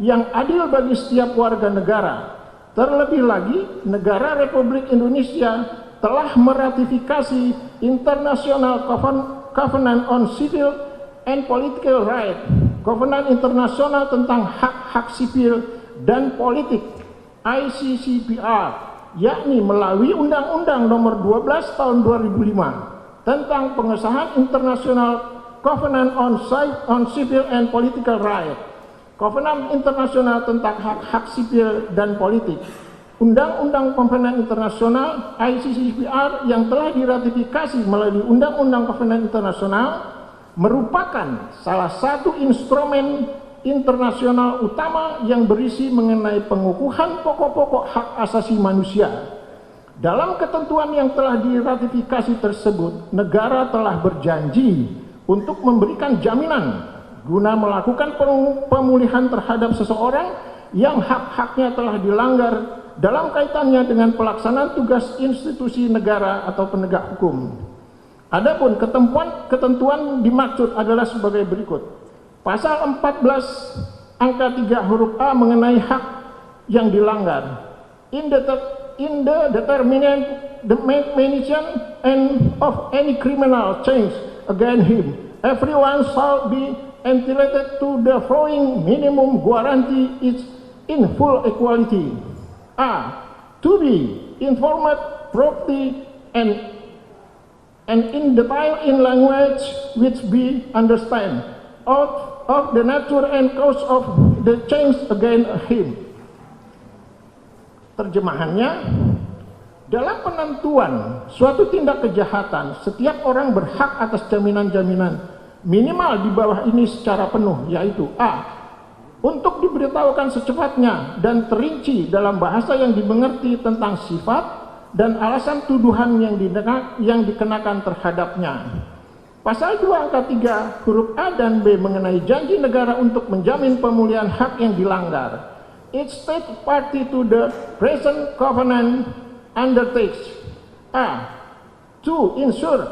yang adil bagi setiap warga negara. Terlebih lagi, negara Republik Indonesia telah meratifikasi International Covenant on Civil and Political Rights, Kovenant Internasional tentang hak-hak sipil dan politik ICCPR, yakni melalui Undang-Undang Nomor 12 Tahun 2005 tentang pengesahan International Covenant on Civil and Political Rights, Kovenant Internasional tentang hak-hak sipil dan politik. Undang-Undang Kovenant Internasional ICCPR yang telah diratifikasi melalui Undang-Undang Kovenant Internasional merupakan salah satu instrumen internasional utama yang berisi mengenai pengukuhan pokok-pokok hak asasi manusia. Dalam ketentuan yang telah diratifikasi tersebut, negara telah berjanji untuk memberikan jaminan guna melakukan pemulihan terhadap seseorang yang hak-haknya telah dilanggar dalam kaitannya dengan pelaksanaan tugas institusi negara atau penegak hukum. Adapun ketentuan dimaksud adalah sebagai berikut. Pasal 14 angka 3 huruf A mengenai hak yang dilanggar. In the determination and of any criminal change against him, everyone shall be entitled to the following minimum guarantee is in full equality. A. To be informed properly and in detail in language which be understand of the nature and cause of the change against him. Terjemahannya, dalam penentuan suatu tindak kejahatan, setiap orang berhak atas jaminan-jaminan minimal di bawah ini secara penuh, yaitu A. Untuk diberitahukan secepatnya dan terinci dalam bahasa yang dimengerti tentang sifat dan alasan tuduhan yang dikenakan terhadapnya. Pasal 2 angka 3 huruf A dan B mengenai janji negara untuk menjamin pemulihan hak yang dilanggar. Each state party to the present covenant undertakes A. To ensure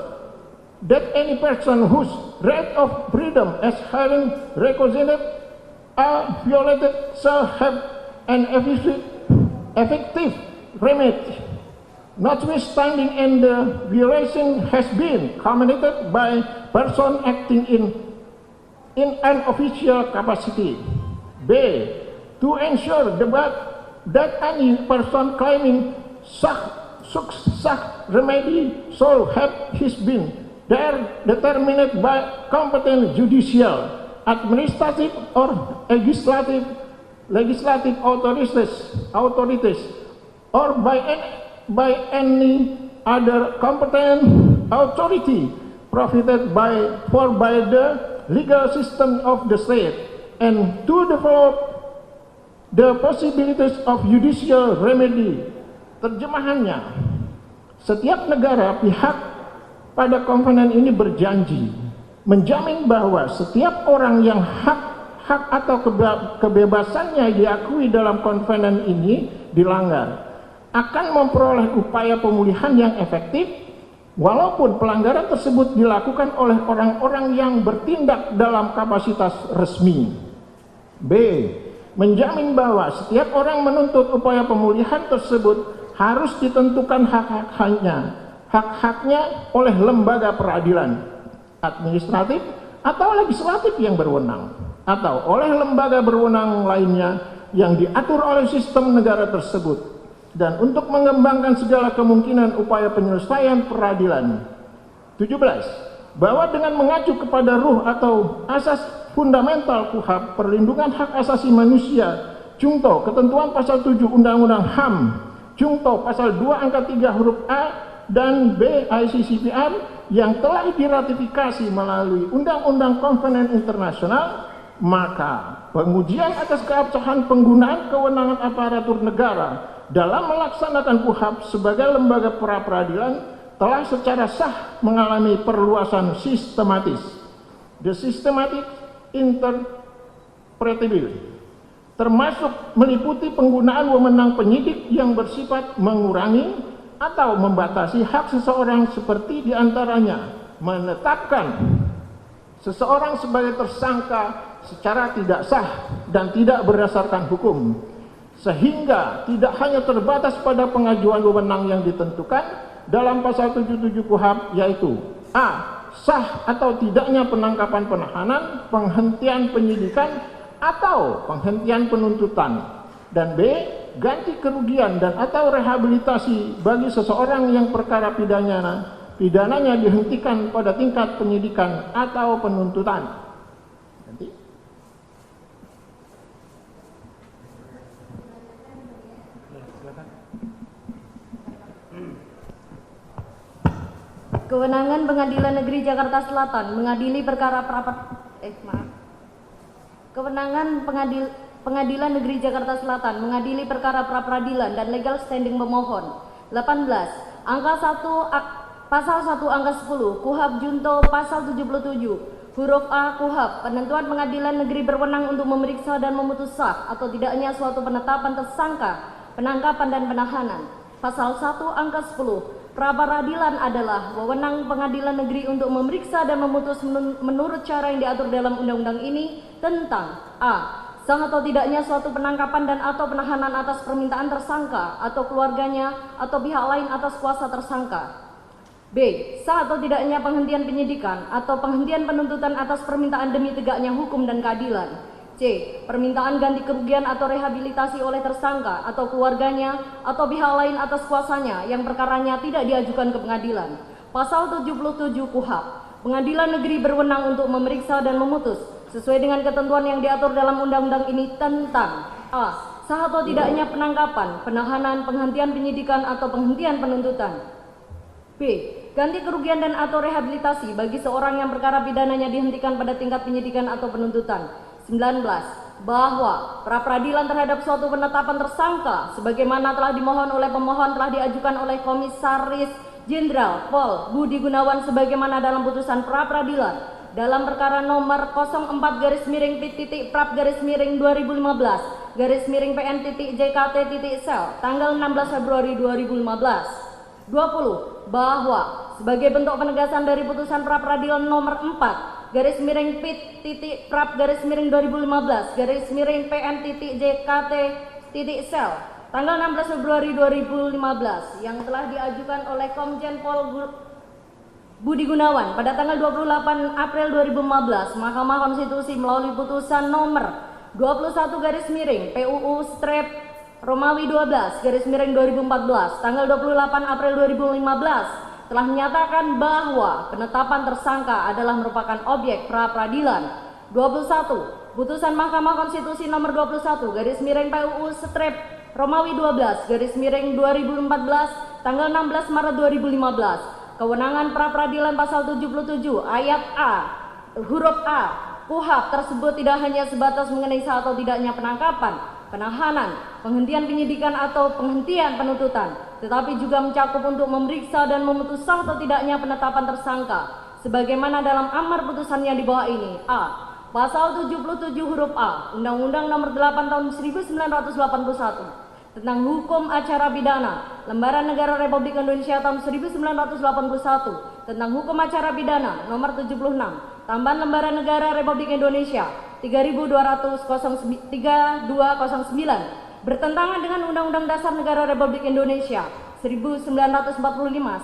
that any person whose right of freedom as having requisite are violated shall have an effective remedy, notwithstanding and the violation has been committed by person acting in an official capacity. B. To ensure that any person claiming such remedy shall have his been determined by competent judicial, administrative or legislative authorities or by any other competent authority provided for by the legal system of the state, and to develop the possibilities of judicial remedy. Terjemahannya, setiap negara pihak pada konvenen ini berjanji menjamin bahwa setiap orang yang hak atau kebebasannya diakui dalam konvenen ini dilanggar akan memperoleh upaya pemulihan yang efektif walaupun pelanggaran tersebut dilakukan oleh orang-orang yang bertindak dalam kapasitas resmi. B. Menjamin bahwa setiap orang menuntut upaya pemulihan tersebut harus ditentukan hak-haknya oleh lembaga peradilan, administratif atau legislatif yang berwenang, atau oleh lembaga berwenang lainnya yang diatur oleh sistem negara tersebut, dan untuk mengembangkan segala kemungkinan upaya penyelesaian peradilan. 17. Bahwa dengan mengacu kepada ruh atau asas fundamental KUHP, perlindungan hak asasi manusia, Jungto ketentuan pasal 7 Undang-Undang HAM, Jungto pasal 2 angka 3 huruf A dan B ICCPR yang telah diratifikasi melalui Undang-Undang Kovenant Internasional, maka pengujian atas keabsahan penggunaan kewenangan aparatur negara dalam melaksanakan KUHP sebagai lembaga pra-peradilan telah secara sah mengalami perluasan sistematis. The systematic interpretability termasuk meliputi penggunaan wewenang penyidik yang bersifat mengurangi atau membatasi hak seseorang, seperti diantaranya menetapkan seseorang sebagai tersangka secara tidak sah dan tidak berdasarkan hukum, sehingga tidak hanya terbatas pada pengajuan wewenang yang ditentukan dalam pasal 77 KUHP, yaitu a. sah atau tidaknya penangkapan penahanan, penghentian penyidikan, atau penghentian penuntutan, dan b. ganti kerugian dan atau rehabilitasi bagi seseorang yang perkara pidananya dihentikan pada tingkat penyidikan atau penuntutan. Nanti. Kewenangan Pengadilan Negeri Jakarta Selatan mengadili perkara Kewenangan Pengadilan Negeri Jakarta Selatan mengadili perkara pra-peradilan dan legal standing pemohon. 18. Angka 1 Pasal 1 angka 10 KUHP Junto Pasal 77 huruf A KUHP, penentuan Pengadilan Negeri berwenang untuk memeriksa dan memutus sah atau tidaknya suatu penetapan tersangka, penangkapan dan penahanan. Pasal 1 angka 10 pra-peradilan adalah wewenang Pengadilan Negeri untuk memeriksa dan memutus menurut cara yang diatur dalam undang-undang ini tentang a. sah atau tidaknya suatu penangkapan dan atau penahanan atas permintaan tersangka atau keluarganya atau pihak lain atas kuasa tersangka. B. Sah atau tidaknya penghentian penyidikan atau penghentian penuntutan atas permintaan demi tegaknya hukum dan keadilan. C. Permintaan ganti kerugian atau rehabilitasi oleh tersangka atau keluarganya atau pihak lain atas kuasanya yang perkaranya tidak diajukan ke pengadilan. Pasal 77 KUHP, Pengadilan Negeri berwenang untuk memeriksa dan memutus sesuai dengan ketentuan yang diatur dalam undang-undang ini tentang a. sah atau tidaknya penangkapan, penahanan, penghentian penyidikan atau penghentian penuntutan. B. Ganti kerugian dan atau rehabilitasi bagi seorang yang perkara pidananya dihentikan pada tingkat penyidikan atau penuntutan. 19. Bahwa pra-peradilan terhadap suatu penetapan tersangka sebagaimana telah dimohon oleh pemohon telah diajukan oleh Komisaris Jenderal Pol Budi Gunawan sebagaimana dalam putusan pra-peradilan dalam perkara nomor 04-Pit-Prap-PN-PN-JKT-Sel tanggal 16 Februari 2015. 20. Bahwa sebagai bentuk penegasan dari putusan pra-peradilan nomor 4-Pit-Prap-PN-PN-JKT-Sel tanggal 16 Februari 2015 yang telah diajukan oleh Komjen Pol Budi Gunawan pada tanggal 28 April 2015, Mahkamah Konstitusi melalui putusan nomor 21-PUU-Romawi 12-2014 tanggal 28 April 2015 telah menyatakan bahwa penetapan tersangka adalah merupakan objek pra-peradilan. 21. Putusan Mahkamah Konstitusi nomor 21-PUU-Romawi 12-2014 tanggal 16 Maret 2015. Kewenangan pra-peradilan pasal 77 ayat A huruf A KUHP tersebut tidak hanya sebatas mengenai sah atau tidaknya penangkapan, penahanan, penghentian penyidikan atau penghentian penuntutan, tetapi juga mencakup untuk memeriksa dan memutus sah atau tidaknya penetapan tersangka sebagaimana dalam amar putusan yang di bawah ini. A. Pasal 77 huruf A Undang-Undang Nomor 8 Tahun 1981 tentang Hukum Acara Pidana, Lembaran Negara Republik Indonesia tahun 1981 tentang Hukum Acara Pidana Nomor 76, Tambahan Lembaran Negara Republik Indonesia 3209 bertentangan dengan Undang-Undang Dasar Negara Republik Indonesia 1945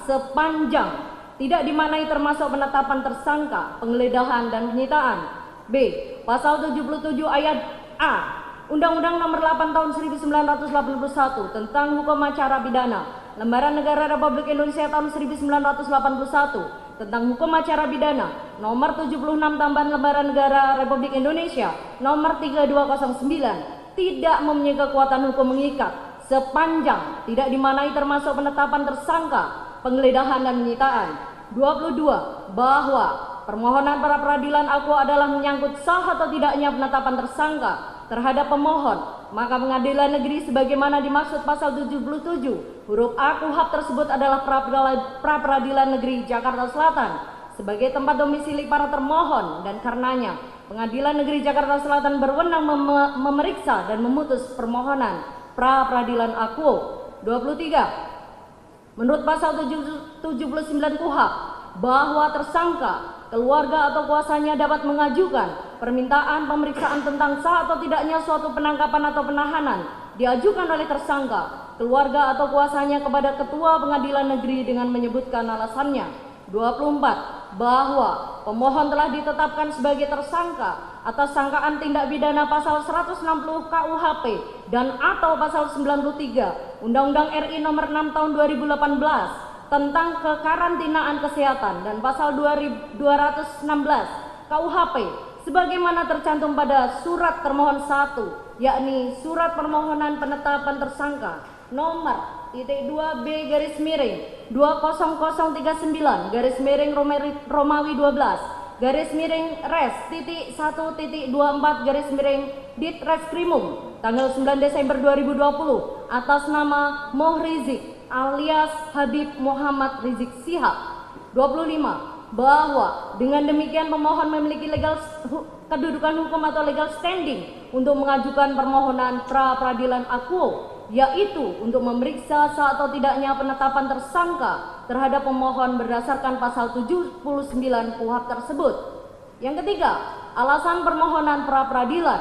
sepanjang tidak dimaknai termasuk penetapan tersangka, penggeledahan dan penyitaan. B. Pasal 77 ayat A Undang-Undang Nomor 8 Tahun 1981 tentang Hukum Acara Pidana, Lembaran Negara Republik Indonesia tahun 1981 tentang Hukum Acara Pidana Nomor 76 Tambahan Lembaran Negara Republik Indonesia Nomor 3209 tidak mempunyai kekuatan hukum mengikat sepanjang tidak dimaknai termasuk penetapan tersangka, penggeledahan dan penyitaan. 22. Bahwa permohonan pra-peradilan aku adalah menyangkut sah atau tidaknya penetapan tersangka terhadap pemohon, maka Pengadilan Negeri sebagaimana dimaksud pasal 77 huruf A KUHP tersebut adalah pra-peradilan negeri Jakarta Selatan sebagai tempat domisili para termohon, dan karenanya Pengadilan Negeri Jakarta Selatan berwenang memeriksa dan memutus permohonan pra-peradilan aku. 23. Menurut pasal 79 KUHP bahwa tersangka, keluarga atau kuasanya dapat mengajukan permintaan pemeriksaan tentang sah atau tidaknya suatu penangkapan atau penahanan diajukan oleh tersangka, keluarga atau kuasanya kepada Ketua Pengadilan Negeri dengan menyebutkan alasannya. 24. Bahwa pemohon telah ditetapkan sebagai tersangka atas sangkaan tindak pidana pasal 160 KUHP dan atau pasal 93 Undang-Undang RI nomor 6 tahun 2018 tentang kekarantinaan kesehatan dan pasal 216 KUHP sebagaimana tercantum pada surat termohon 1, yakni surat permohonan penetapan tersangka nomor -2B garis miring 20039 garis miring Romawi 12 garis miring res .1.24 garis miring Ditreskrimum tanggal 9 Desember 2020 atas nama Moh Rizik alias Habib Muhammad Rizik Syihab. 25. Bahwa dengan demikian pemohon memiliki legal kedudukan hukum atau legal standing untuk mengajukan permohonan pra peradilan akuo, yaitu untuk memeriksa sah atau tidaknya penetapan tersangka terhadap pemohon berdasarkan pasal 79 KUHP tersebut. Yang ketiga, alasan permohonan pra peradilan.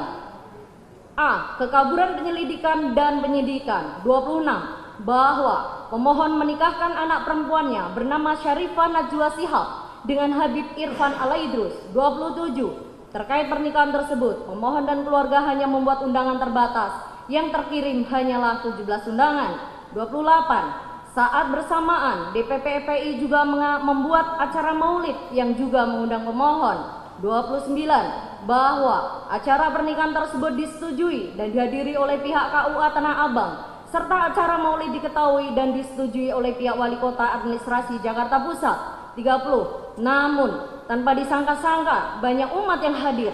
A. Kekaburan penyelidikan dan penyidikan. 26. Bahwa pemohon menikahkan anak perempuannya bernama Syarifah Najwa Shihab dengan Habib Irfan Alaidrus. 27. Terkait pernikahan tersebut, pemohon dan keluarga hanya membuat undangan terbatas yang terkirim hanyalah 17 undangan. 28. Saat bersamaan, DPP FPI juga membuat acara maulid yang juga mengundang pemohon. 29. Bahwa acara pernikahan tersebut disetujui dan dihadiri oleh pihak KUA Tanah Abang, serta acara maulid diketahui dan disetujui oleh pihak Wali Kota Administrasi Jakarta Pusat. 30. Namun, tanpa disangka-sangka banyak umat yang hadir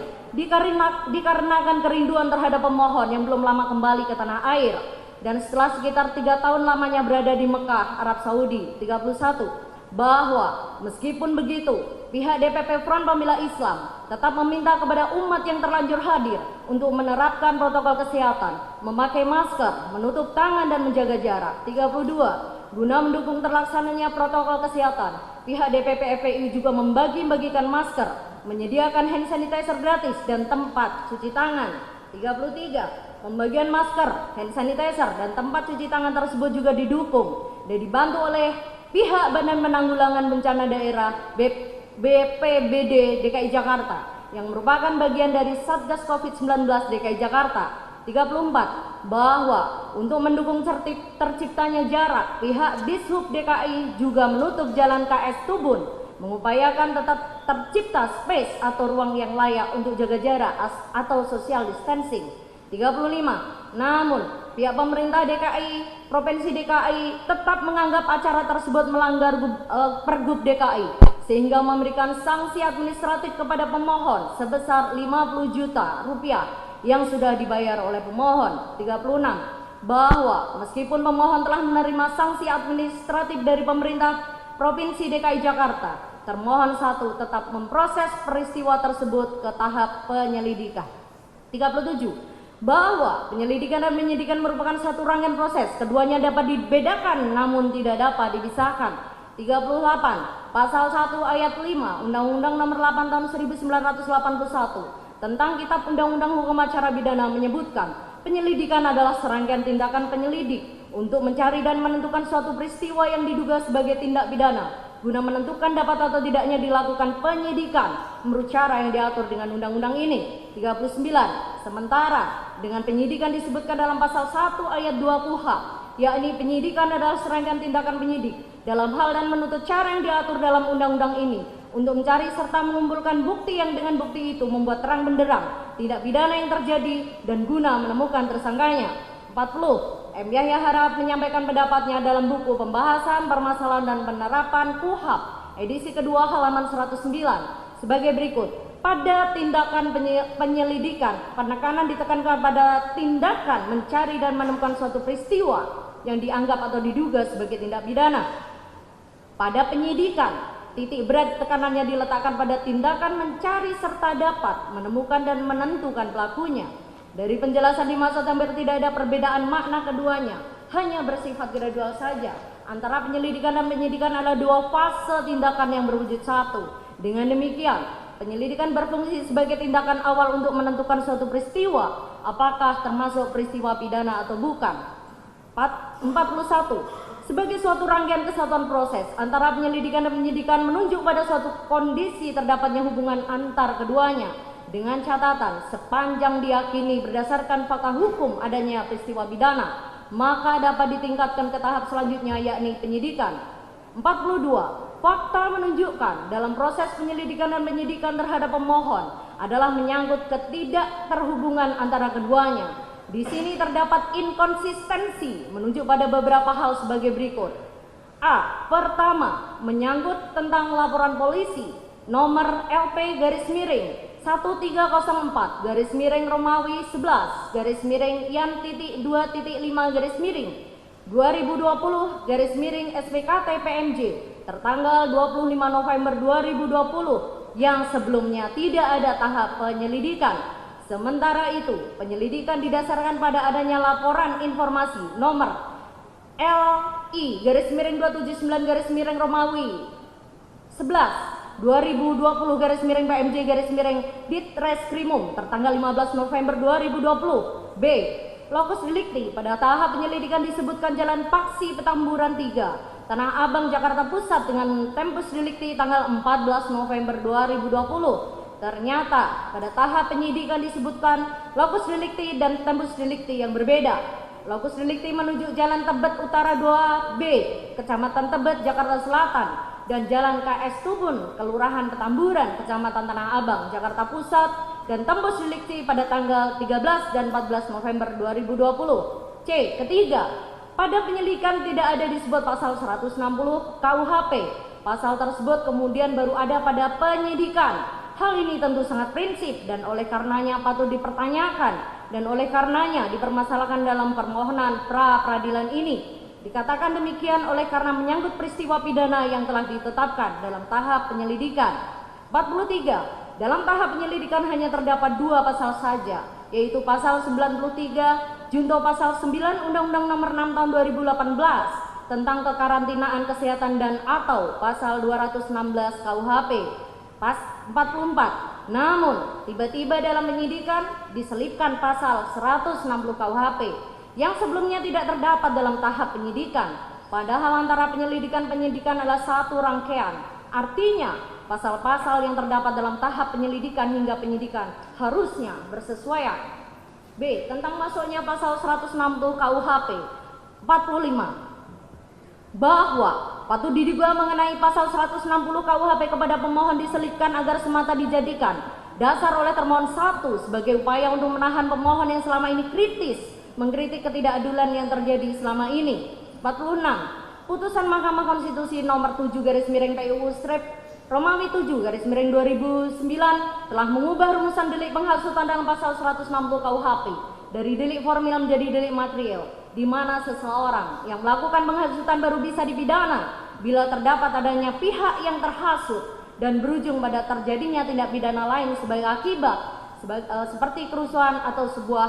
dikarenakan kerinduan terhadap pemohon yang belum lama kembali ke tanah air dan setelah sekitar 3 tahun lamanya berada di Mekah, Arab Saudi. 31. Bahwa meskipun begitu, pihak DPP Front Pembela Islam tetap meminta kepada umat yang terlanjur hadir untuk menerapkan protokol kesehatan, memakai masker, menutup tangan dan menjaga jarak. 32. Guna mendukung terlaksananya protokol kesehatan, pihak DPP FPI juga membagi-bagikan masker, menyediakan hand sanitizer gratis dan tempat cuci tangan. 33. Pembagian masker, hand sanitizer dan tempat cuci tangan tersebut juga didukung dan dibantu oleh pihak Badan Penanggulangan Bencana Daerah BPBD DKI Jakarta yang merupakan bagian dari Satgas Covid-19 DKI Jakarta. 34. Bahwa untuk mendukung terciptanya jarak, pihak Dishub DKI juga menutup jalan KS Tubun, mengupayakan tetap tercipta space atau ruang yang layak untuk jaga jarak atau social distancing. 35. Namun, pihak pemerintah DKI, Provinsi DKI tetap menganggap acara tersebut melanggar Pergub DKI sehingga memberikan sanksi administratif kepada pemohon sebesar 50 juta rupiah yang sudah dibayar oleh pemohon. 36. Bahwa meskipun pemohon telah menerima sanksi administratif dari pemerintah Provinsi DKI Jakarta, termohon 1 tetap memproses peristiwa tersebut ke tahap penyelidikan. 37. Bahwa penyelidikan dan penyidikan merupakan satu rangkaian proses, keduanya dapat dibedakan namun tidak dapat dipisahkan. 38. Pasal 1 ayat 5 Undang-Undang Nomor 8 Tahun 1981 tentang Kitab Undang-Undang Hukum Acara Pidana menyebutkan penyelidikan adalah serangkaian tindakan penyelidik untuk mencari dan menentukan suatu peristiwa yang diduga sebagai tindak pidana guna menentukan dapat atau tidaknya dilakukan penyidikan menurut cara yang diatur dengan undang-undang ini. 39. Sementara dengan penyidikan disebutkan dalam pasal 1 ayat 2 KUHP, yakni penyidikan adalah serangkaian tindakan penyidik dalam hal dan menuntut cara yang diatur dalam undang-undang ini untuk mencari serta mengumpulkan bukti yang dengan bukti itu membuat terang benderang tindak pidana yang terjadi dan guna menemukan tersangkanya. 40. M. Yahya Harahap menyampaikan pendapatnya dalam buku Pembahasan Permasalahan dan Penerapan KUHP edisi kedua halaman 109 sebagai berikut. Pada tindakan penyelidikan, penekanan ditekankan pada tindakan mencari dan menemukan suatu peristiwa yang dianggap atau diduga sebagai tindak pidana. Pada penyidikan, titik berat tekanannya diletakkan pada tindakan mencari serta dapat menemukan dan menentukan pelakunya. Dari penjelasan dimaksud hampir tidak ada perbedaan makna keduanya, hanya bersifat gradual saja. Antara penyelidikan dan penyidikan adalah dua fase tindakan yang berwujud satu. Dengan demikian, penyelidikan berfungsi sebagai tindakan awal untuk menentukan suatu peristiwa, apakah termasuk peristiwa pidana atau bukan. 41. Sebagai suatu rangkaian kesatuan proses antara penyelidikan dan penyidikan menunjuk pada suatu kondisi terdapatnya hubungan antar keduanya, dengan catatan sepanjang diyakini berdasarkan fakta hukum adanya peristiwa pidana, maka dapat ditingkatkan ke tahap selanjutnya, yakni penyidikan. 42. Fakta menunjukkan dalam proses penyelidikan dan penyidikan terhadap pemohon adalah menyangkut ketidakterhubungan antara keduanya. Di sini terdapat inkonsistensi menunjuk pada beberapa hal sebagai berikut. A. Pertama, menyangkut tentang laporan polisi nomor LP-2.10/2020/SPKT-PMJ tertanggal 25 November 2020 yang sebelumnya tidak ada tahap penyelidikan. Sementara itu, penyelidikan didasarkan pada adanya laporan informasi nomor LI-11/2020/PMJ/Ditreskrimum tertanggal 15 November 2020. B. Lokus delikti pada tahap penyelidikan disebutkan Jalan Paksi Petamburan 3, Tanah Abang, Jakarta Pusat dengan tempus delikti tanggal 14 November 2020. Ternyata pada tahap penyidikan disebutkan lokus delikti dan tempus delikti yang berbeda. Lokus delikti menuju Jalan Tebet Utara 2B, Kecamatan Tebet, Jakarta Selatan, dan Jalan KS Tubun, Kelurahan Petamburan, Kecamatan Tanah Abang, Jakarta Pusat, dan tempus delikti pada tanggal 13 dan 14 November 2020. C. Ketiga, pada penyelidikan tidak ada disebut pasal 160 KUHP. Pasal tersebut kemudian baru ada pada penyidikan. Hal ini tentu sangat prinsip dan oleh karenanya patut dipertanyakan dan oleh karenanya dipermasalahkan dalam permohonan pra peradilan ini. Dikatakan demikian oleh karena menyangkut peristiwa pidana yang telah ditetapkan dalam tahap penyelidikan. 43. Dalam tahap penyelidikan hanya terdapat 2 pasal saja, yaitu pasal 93 junto pasal 9 Undang-Undang Nomor 6 Tahun 2018 tentang kekarantinaan kesehatan dan atau pasal 216 KUHP. Pas 44. Namun tiba-tiba dalam penyidikan diselipkan pasal 160 KUHP yang sebelumnya tidak terdapat dalam tahap penyidikan. Padahal antara penyidikan adalah satu rangkaian. Artinya pasal-pasal yang terdapat dalam tahap penyelidikan hingga penyidikan harusnya bersesuaian. B. Tentang masuknya pasal 160 KUHP. 45. Bahwa patut diduga mengenai pasal 160 KUHP kepada pemohon diselipkan agar semata dijadikan dasar oleh termohon 1 sebagai upaya untuk menahan pemohon yang selama ini kritis mengkritik ketidakadilan yang terjadi selama ini. 46. Putusan Mahkamah Konstitusi nomor 7/PUU/Romawi 7/2009 telah mengubah rumusan delik penghasutan dalam pasal 160 KUHP dari delik formil menjadi delik material, di mana seseorang yang melakukan penghasutan baru bisa dipidana bila terdapat adanya pihak yang terhasut dan berujung pada terjadinya tindak pidana lain sebagai akibat seperti kerusuhan atau sebuah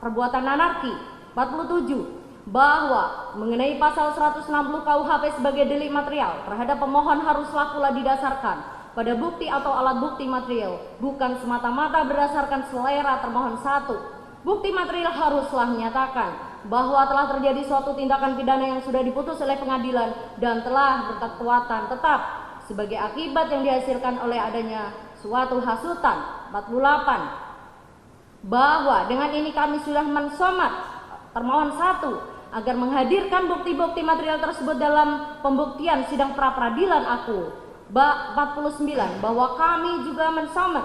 perbuatan anarki. 47. Bahwa mengenai pasal 160 KUHP sebagai delik material terhadap pemohon haruslah pula didasarkan pada bukti atau alat bukti material, bukan semata-mata berdasarkan selera termohon 1. Bukti material haruslah menyatakan bahwa telah terjadi suatu tindakan pidana yang sudah diputus oleh pengadilan dan telah berkekuatan tetap sebagai akibat yang dihasilkan oleh adanya suatu hasutan. 48. Bahwa dengan ini kami sudah mensomat termohon 1 agar menghadirkan bukti-bukti material tersebut dalam pembuktian sidang pra peradilan aku. 49. Bahwa kami juga mensomat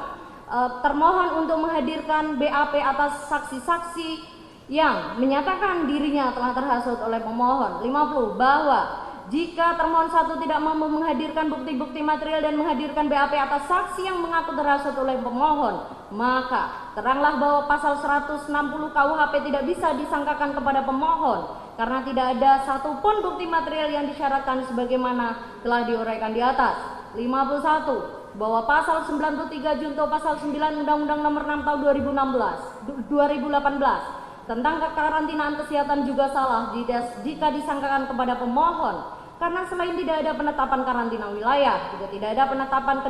termohon untuk menghadirkan BAP atas saksi-saksi yang menyatakan dirinya telah terhasut oleh pemohon. 50. Bahwa jika termohon 1 tidak mampu menghadirkan bukti-bukti material dan menghadirkan BAP atas saksi yang mengaku terhasut oleh pemohon, maka teranglah bahwa pasal 160 KUHP tidak bisa disangkakan kepada pemohon karena tidak ada satupun bukti material yang disyaratkan sebagaimana telah diuraikan di atas. 51. Bahwa pasal 93 junto pasal 9 Undang-Undang Nomor 6 Tahun 2018 tentang kekarantinaan kesehatan juga salah jika disangkakan kepada pemohon karena selain tidak ada penetapan karantina wilayah, juga tidak ada penetapan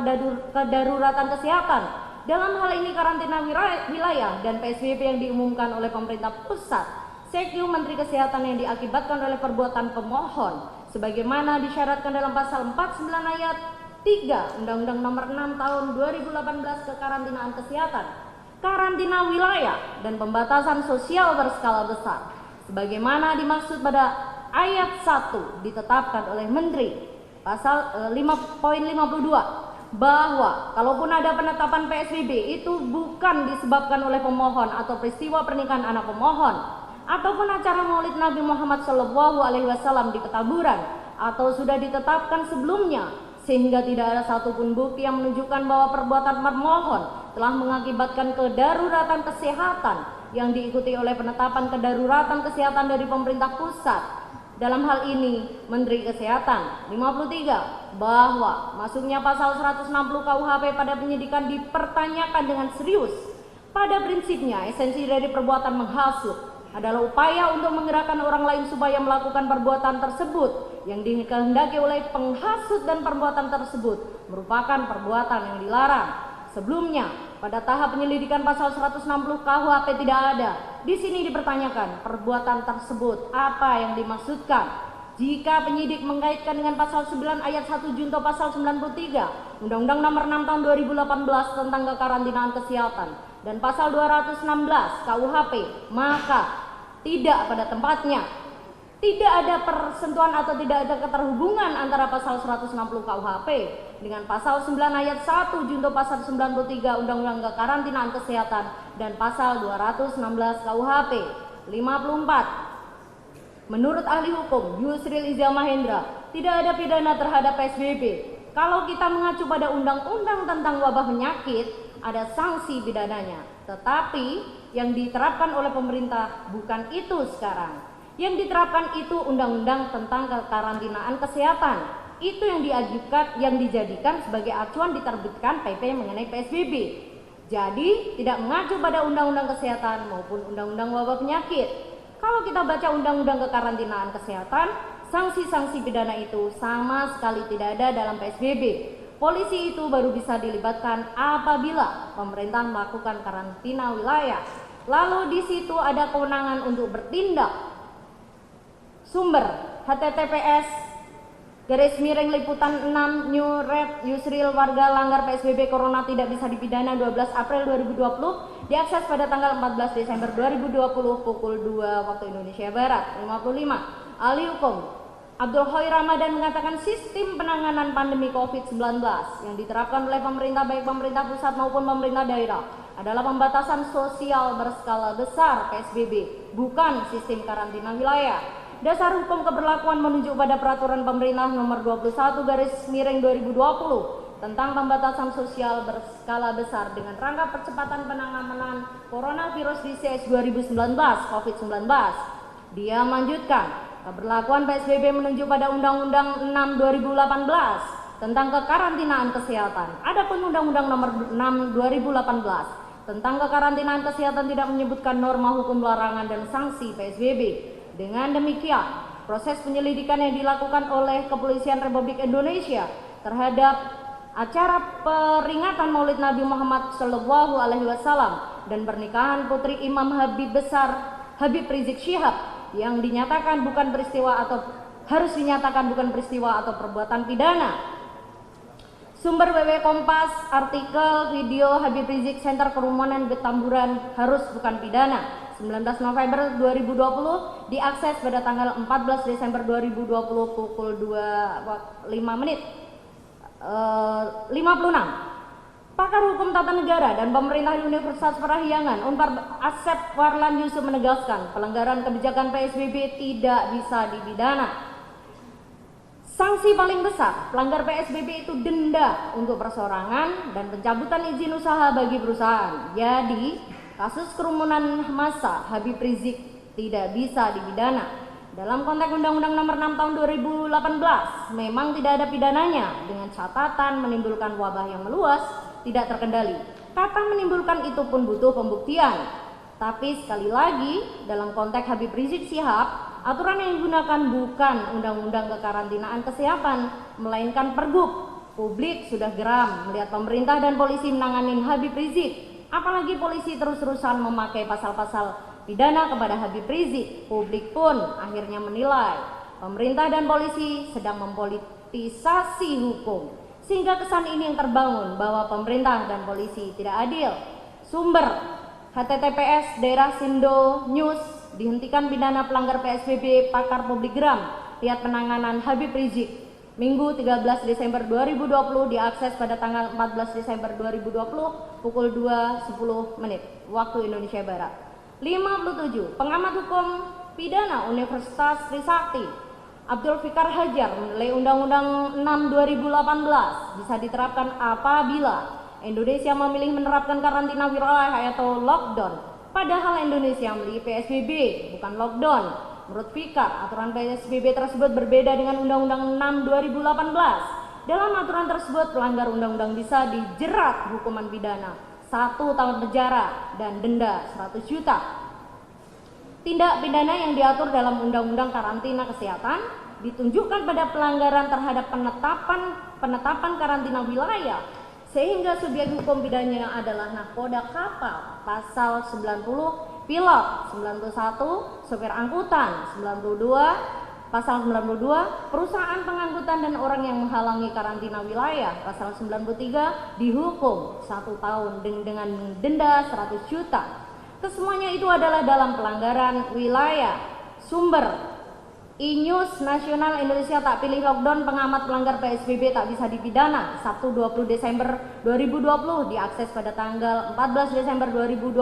kedaruratan kesehatan. Dalam hal ini karantina wilayah dan PSBB yang diumumkan oleh pemerintah pusat, Sekyu Menteri Kesehatan yang diakibatkan oleh perbuatan pemohon, sebagaimana disyaratkan dalam pasal 49 ayat 3 Undang-Undang Nomor 6 Tahun 2018 kekarantinaan kesehatan, karantina wilayah dan pembatasan sosial berskala besar, sebagaimana dimaksud pada ayat 1 ditetapkan oleh Menteri pasal 5.52 bahwa kalaupun ada penetapan PSBB itu bukan disebabkan oleh pemohon atau peristiwa pernikahan anak pemohon ataupun acara Maulid Nabi Muhammad SAW di Petamburan atau sudah ditetapkan sebelumnya, sehingga tidak ada satupun bukti yang menunjukkan bahwa perbuatan pemohon telah mengakibatkan kedaruratan kesehatan yang diikuti oleh penetapan kedaruratan kesehatan dari pemerintah pusat. Dalam hal ini, Menteri Kesehatan 53 bahwa masuknya pasal 160 KUHP pada penyidikan dipertanyakan dengan serius. Pada prinsipnya, esensi dari perbuatan menghasut adalah upaya untuk menggerakkan orang lain supaya melakukan perbuatan tersebut yang dikehendaki oleh penghasut, dan perbuatan tersebut merupakan perbuatan yang dilarang. Sebelumnya, pada tahap penyelidikan pasal 160 KUHP tidak ada. Di sini dipertanyakan perbuatan tersebut apa yang dimaksudkan. Jika penyidik mengaitkan dengan pasal 9 ayat 1 junto pasal 93 Undang-Undang Nomor 6 Tahun 2018 tentang kekarantinaan kesehatan dan pasal 216 KUHP, maka tidak pada tempatnya. Tidak ada persentuhan atau tidak ada keterhubungan antara pasal 160 KUHP dengan pasal 9 ayat 1 junto pasal 93 Undang-Undang Kekarantinaan Kesehatan dan pasal 216 KUHP. 54. Menurut ahli hukum Yusril Iza Mahendra, tidak ada pidana terhadap PSBB. Kalau kita mengacu pada undang-undang tentang wabah penyakit, ada sanksi pidananya. Tetapi yang diterapkan oleh pemerintah bukan itu sekarang. Yang diterapkan itu undang-undang tentang kekarantinaan kesehatan. Itu yang dijadikan sebagai acuan diterbitkan PP mengenai PSBB. Jadi tidak mengacu pada undang-undang kesehatan maupun undang-undang wabah penyakit. Kalau kita baca undang-undang kekarantinaan kesehatan, sanksi-sanksi pidana itu sama sekali tidak ada dalam PSBB. Polisi itu baru bisa dilibatkan apabila pemerintah melakukan karantina wilayah. Lalu di situ ada kewenangan untuk bertindak. Sumber https://liputan 6 New Red Yusril warga langgar PSBB Corona tidak bisa dipidana 12 April 2020 diakses pada tanggal 14 Desember 2020 pukul 2 waktu Indonesia Barat. 55. Ahli hukum Abdul Khair Ramadan mengatakan sistem penanganan pandemi COVID-19 yang diterapkan oleh pemerintah, baik pemerintah pusat maupun pemerintah daerah, adalah pembatasan sosial berskala besar PSBB, bukan sistem karantina wilayah. Dasar hukum keberlakuan menunjuk pada peraturan pemerintah nomor 21/2020 tentang pembatasan sosial berskala besar dengan rangka percepatan penanganan coronavirus disease 2019 COVID-19. Dia melanjutkan, keberlakuan PSBB menunjuk pada Undang-Undang 6 2018 tentang kekarantinaan kesehatan. Adapun Undang-Undang nomor 6 2018 tentang kekarantinaan kesehatan tidak menyebutkan norma hukum larangan dan sanksi PSBB. Dengan demikian, proses penyelidikan yang dilakukan oleh Kepolisian Republik Indonesia terhadap acara peringatan Maulid Nabi Muhammad SAW dan pernikahan putri Imam Habib Rizik Syihab yang dinyatakan bukan peristiwa atau harus dinyatakan bukan peristiwa atau perbuatan pidana. Sumber WW Kompas, artikel video Habib Rizik Center Kerumunan Petamburan harus bukan pidana. 19 November 2020 diakses pada tanggal 14 Desember 2020 pukul 2.05 menit 56. Pakar hukum tata negara dan pemerintah Universitas Parahyangan Unpar Asep Warlan Yusuf menegaskan pelanggaran kebijakan PSBB tidak bisa dipidana. Sanksi paling besar pelanggar PSBB itu denda untuk perseorangan dan pencabutan izin usaha bagi perusahaan. Jadi kasus kerumunan massa Habib Rizik tidak bisa dipidana. Dalam konteks Undang-Undang Nomor 6 Tahun 2018 memang tidak ada pidananya dengan catatan menimbulkan wabah yang meluas tidak terkendali. Kata menimbulkan itu pun butuh pembuktian. Tapi sekali lagi, dalam konteks Habib Rizik Syihab, aturan yang digunakan bukan Undang-Undang Kekarantinaan Kesehatan, melainkan Pergub. Publik sudah geram melihat pemerintah dan polisi menangani Habib Rizik. Apalagi polisi terus-terusan memakai pasal-pasal pidana kepada Habib Rizik. Publik pun akhirnya menilai pemerintah dan polisi sedang mempolitisasi hukum. Sehingga kesan ini yang terbangun bahwa pemerintah dan polisi tidak adil. Sumber https daerah Sindo News, dihentikan pidana pelanggar PSBB pakar publik geram lihat penanganan Habib Rizik. Minggu 13 Desember 2020 diakses pada tanggal 14 Desember 2020 pukul 2.10 waktu Indonesia Barat. 57. Pengamat hukum pidana Universitas Trisakti Abdul Fikar Hajar menilai Undang-Undang 6 2018 bisa diterapkan apabila Indonesia memilih menerapkan karantina wilayah atau lockdown, padahal Indonesia memiliki PSBB, bukan lockdown. Menurut Fikar, aturan PSBB tersebut berbeda dengan Undang-Undang 6 2018. Dalam aturan tersebut, pelanggar undang-undang bisa dijerat hukuman pidana 1 tahun penjara dan denda 100 juta. Tindak pidana yang diatur dalam Undang-Undang Karantina Kesehatan ditunjukkan pada pelanggaran terhadap penetapan karantina wilayah, sehingga subjek hukum pidananya adalah nahkoda kapal pasal 90, pilot 91, sopir angkutan 92, pasal 92, perusahaan pengangkutan dan orang yang menghalangi karantina wilayah pasal 93 dihukum 1 tahun dengan denda 100 juta. Kesemuanya itu adalah dalam pelanggaran wilayah. Sumber E-News Nasional Indonesia tak pilih lockdown, pengamat pelanggar PSBB tak bisa dipidana. Sabtu 20 Desember 2020 diakses pada tanggal 14 Desember 2020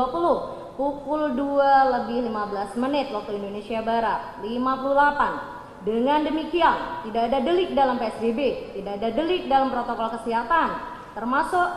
pukul 2:15 waktu Indonesia Barat. 58. Dengan demikian, tidak ada delik dalam PSBB, tidak ada delik dalam protokol kesehatan, termasuk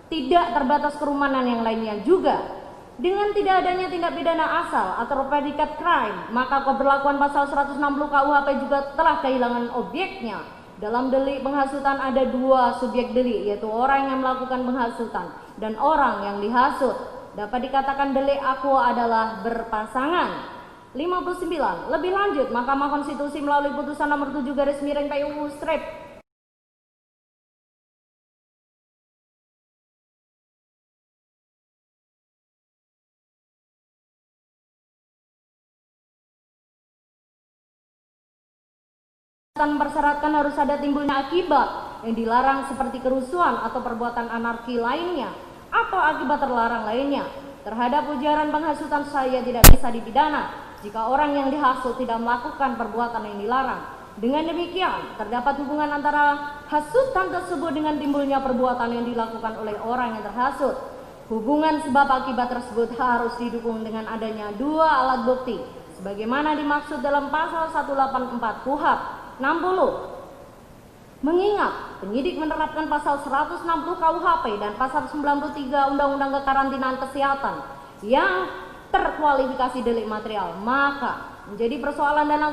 tidak terbatas kerumunan yang lainnya juga. Dengan tidak adanya tindak pidana asal atau predikat crime, maka pemberlakuan pasal 160 KUHP juga telah kehilangan objeknya. Dalam delik penghasutan ada 2 subjek delik, yaitu orang yang melakukan penghasutan dan orang yang dihasut. Dapat dikatakan delik aqua adalah berpasangan. 59. Lebih lanjut, Mahkamah Konstitusi melalui putusan nomor 7/PUU strip mempersyaratkan harus ada timbulnya akibat yang dilarang seperti kerusuhan atau perbuatan anarki lainnya atau akibat terlarang lainnya. Terhadap ujaran penghasutan saya tidak bisa dipidana jika orang yang dihasut tidak melakukan perbuatan yang dilarang. Dengan demikian, terdapat hubungan antara hasutan tersebut dengan timbulnya perbuatan yang dilakukan oleh orang yang terhasut. Hubungan sebab akibat tersebut harus didukung dengan adanya 2 alat bukti sebagaimana dimaksud dalam pasal 184 KUHP. 60. Mengingat penyidik menerapkan pasal 160 KUHP dan pasal 93 Undang-Undang Kekarantinaan Kesehatan yang terkualifikasi delik material, maka menjadi persoalan dalam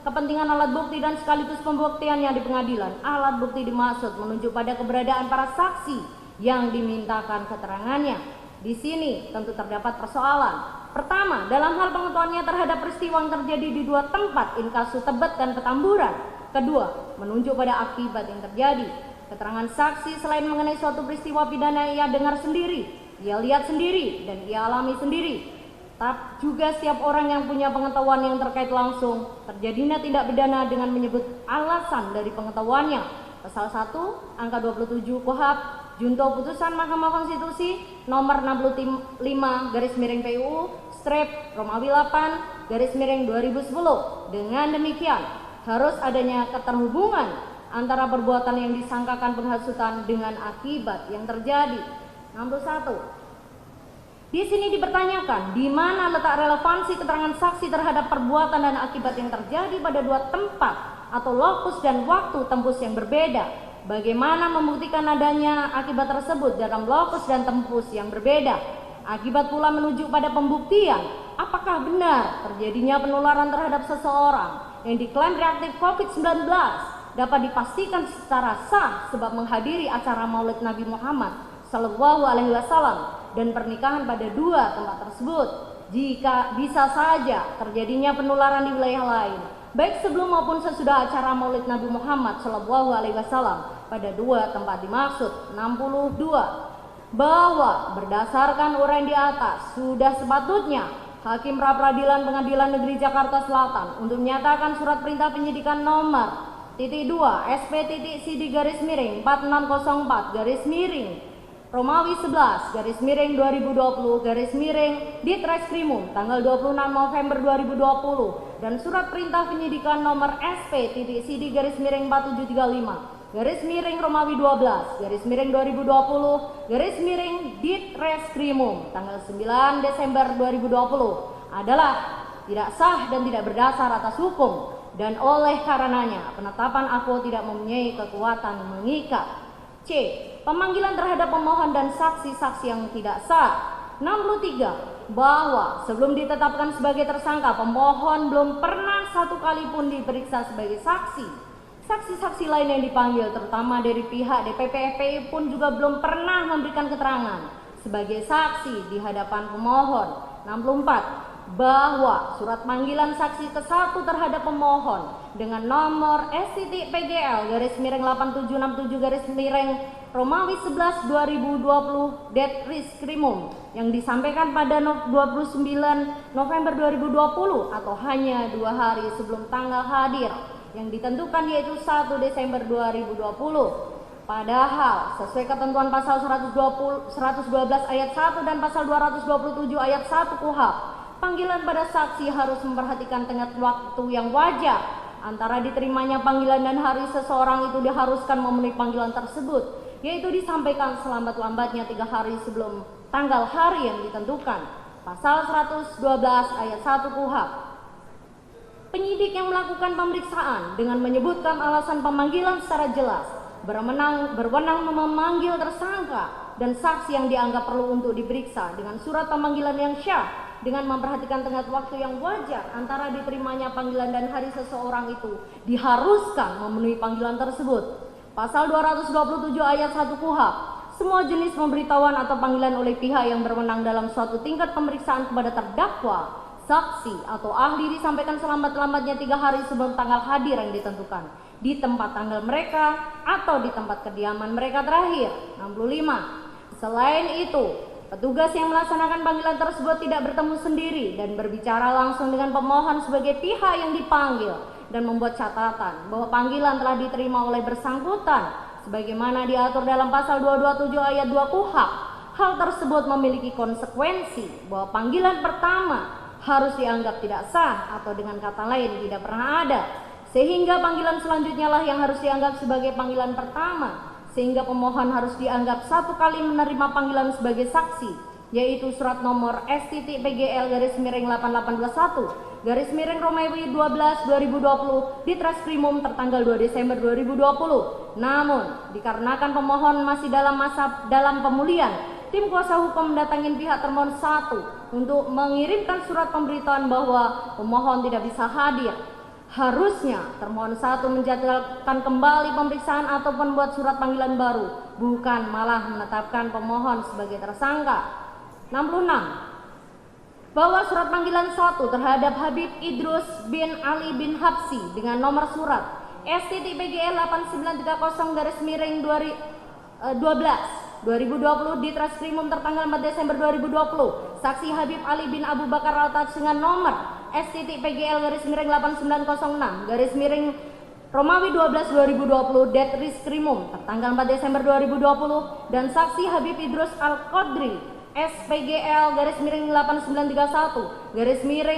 kepentingan alat bukti dan sekaligus pembuktiannya di pengadilan. Alat bukti dimaksud menunjuk pada keberadaan para saksi yang dimintakan keterangannya. Di sini tentu terdapat persoalan. Pertama, dalam hal pengetahuannya terhadap peristiwa yang terjadi di 2 tempat, inkasu Tebet dan Petamburan. Kedua, menunjuk pada akibat yang terjadi. Keterangan saksi selain mengenai suatu peristiwa pidana ia dengar sendiri, ia lihat sendiri, dan ia alami sendiri. Tapi juga setiap orang yang punya pengetahuan yang terkait langsung terjadinya tindak pidana dengan menyebut alasan dari pengetahuannya. Pasal 1, angka 27 KUHP, Junto Putusan Mahkamah Konstitusi nomor 65/PUU strip Romawi 8/2010. Dengan demikian, harus adanya keterhubungan antara perbuatan yang disangkakan penghasutan dengan akibat yang terjadi. 61. Di sini dipertanyakan di mana letak relevansi keterangan saksi terhadap perbuatan dan akibat yang terjadi pada 2 tempat atau lokus dan waktu tembus yang berbeda. Bagaimana membuktikan adanya akibat tersebut dalam lokus dan tembus yang berbeda? Akibat pula menunjuk pada pembuktian apakah benar terjadinya penularan terhadap seseorang yang diklaim reaktif COVID-19 dapat dipastikan secara sah sebab menghadiri acara Maulid Nabi Muhammad Sallallahu Alaihi Wasallam dan pernikahan pada dua tempat tersebut. Jika bisa saja terjadinya penularan di wilayah lain, baik sebelum maupun sesudah acara Maulid Nabi Muhammad SAW pada dua tempat dimaksud. 62. Bahwa berdasarkan uraian di atas, sudah sepatutnya Hakim Pra-Peradilan Pengadilan Negeri Jakarta Selatan untuk menyatakan surat perintah penyidikan nomor _2 SP.CD_4604 Romawi 11/2020 Ditreskrimum tanggal 26 November 2020 dan surat perintah penyidikan nomor SP.CD_4735 Romawi 12/2020 Ditreskrimum tanggal 9 Desember 2020 adalah tidak sah dan tidak berdasar atas hukum, dan oleh karenanya penetapan aku tidak mempunyai kekuatan mengikat. C. Pemanggilan terhadap pemohon dan saksi-saksi yang tidak sah. 63. Bahwa sebelum ditetapkan sebagai tersangka, pemohon belum pernah satu kali pun diperiksa sebagai saksi. Saksi-saksi lain yang dipanggil terutama dari pihak DPP FPI pun juga belum pernah memberikan keterangan sebagai saksi di hadapan pemohon. 64. Bahwa surat panggilan saksi ke-1 terhadap pemohon dengan nomor S.PGL_8767 Romawi 11/2020 Ditreskrimum yang disampaikan pada 29 November 2020 atau hanya 2 hari sebelum tanggal hadir yang ditentukan, yaitu 1 Desember 2020. Padahal sesuai ketentuan pasal 112 ayat 1 dan pasal 227 ayat 1 KUHP, panggilan pada saksi harus memperhatikan tenggat waktu yang wajar antara diterimanya panggilan dan hari seseorang itu diharuskan memenuhi panggilan tersebut, yaitu disampaikan selambat-lambatnya 3 hari sebelum tanggal hari yang ditentukan. Pasal 112 ayat 1 KUHP. Penyidik yang melakukan pemeriksaan dengan menyebutkan alasan pemanggilan secara jelas berwenang memanggil tersangka dan saksi yang dianggap perlu untuk diperiksa dengan surat pemanggilan yang syah dengan memperhatikan tenggat waktu yang wajar antara diterimanya panggilan dan hari seseorang itu diharuskan memenuhi panggilan tersebut. Pasal 227 ayat 1 KUHP. Semua jenis pemberitahuan atau panggilan oleh pihak yang berwenang dalam suatu tingkat pemeriksaan kepada terdakwa, saksi atau ahli disampaikan selambat-lambatnya 3 hari sebelum tanggal hadir yang ditentukan di tempat tanggal mereka atau di tempat kediaman mereka terakhir. 65. Selain itu, petugas yang melaksanakan panggilan tersebut tidak bertemu sendiri dan berbicara langsung dengan pemohon sebagai pihak yang dipanggil dan membuat catatan bahwa panggilan telah diterima oleh bersangkutan sebagaimana diatur dalam pasal 227 ayat 2 KUHP. Hal tersebut memiliki konsekuensi bahwa panggilan pertama harus dianggap tidak sah atau dengan kata lain tidak pernah ada, sehingga panggilan selanjutnya lah yang harus dianggap sebagai panggilan pertama, sehingga pemohon harus dianggap 1 kali menerima panggilan sebagai saksi, yaitu surat nomor S.PGL_8821 Romawi 12/2020 Ditreskrimum tertanggal 2 Desember 2020. Namun dikarenakan pemohon masih dalam pemulihan, tim kuasa hukum mendatangi pihak termohon 1 untuk mengirimkan surat pemberitahuan bahwa pemohon tidak bisa hadir. Harusnya termohon 1 menjadwalkan kembali pemeriksaan ataupun membuat surat panggilan baru, bukan malah menetapkan pemohon sebagai tersangka. 66. Bahwa surat panggilan 1 terhadap Habib Idrus bin Ali bin Habsyi dengan nomor surat S.PGL 8930/12/2020 Ditreskrimum tertanggal 4 Desember 2020, saksi Habib Ali bin Abu Bakar Al-Taj dengan nomor S.PGL_8906 Romawi 12/2020 Ditreskrimum tertanggal 4 Desember 2020 dan saksi Habib Idrus Al-Qadri S.PGL_8931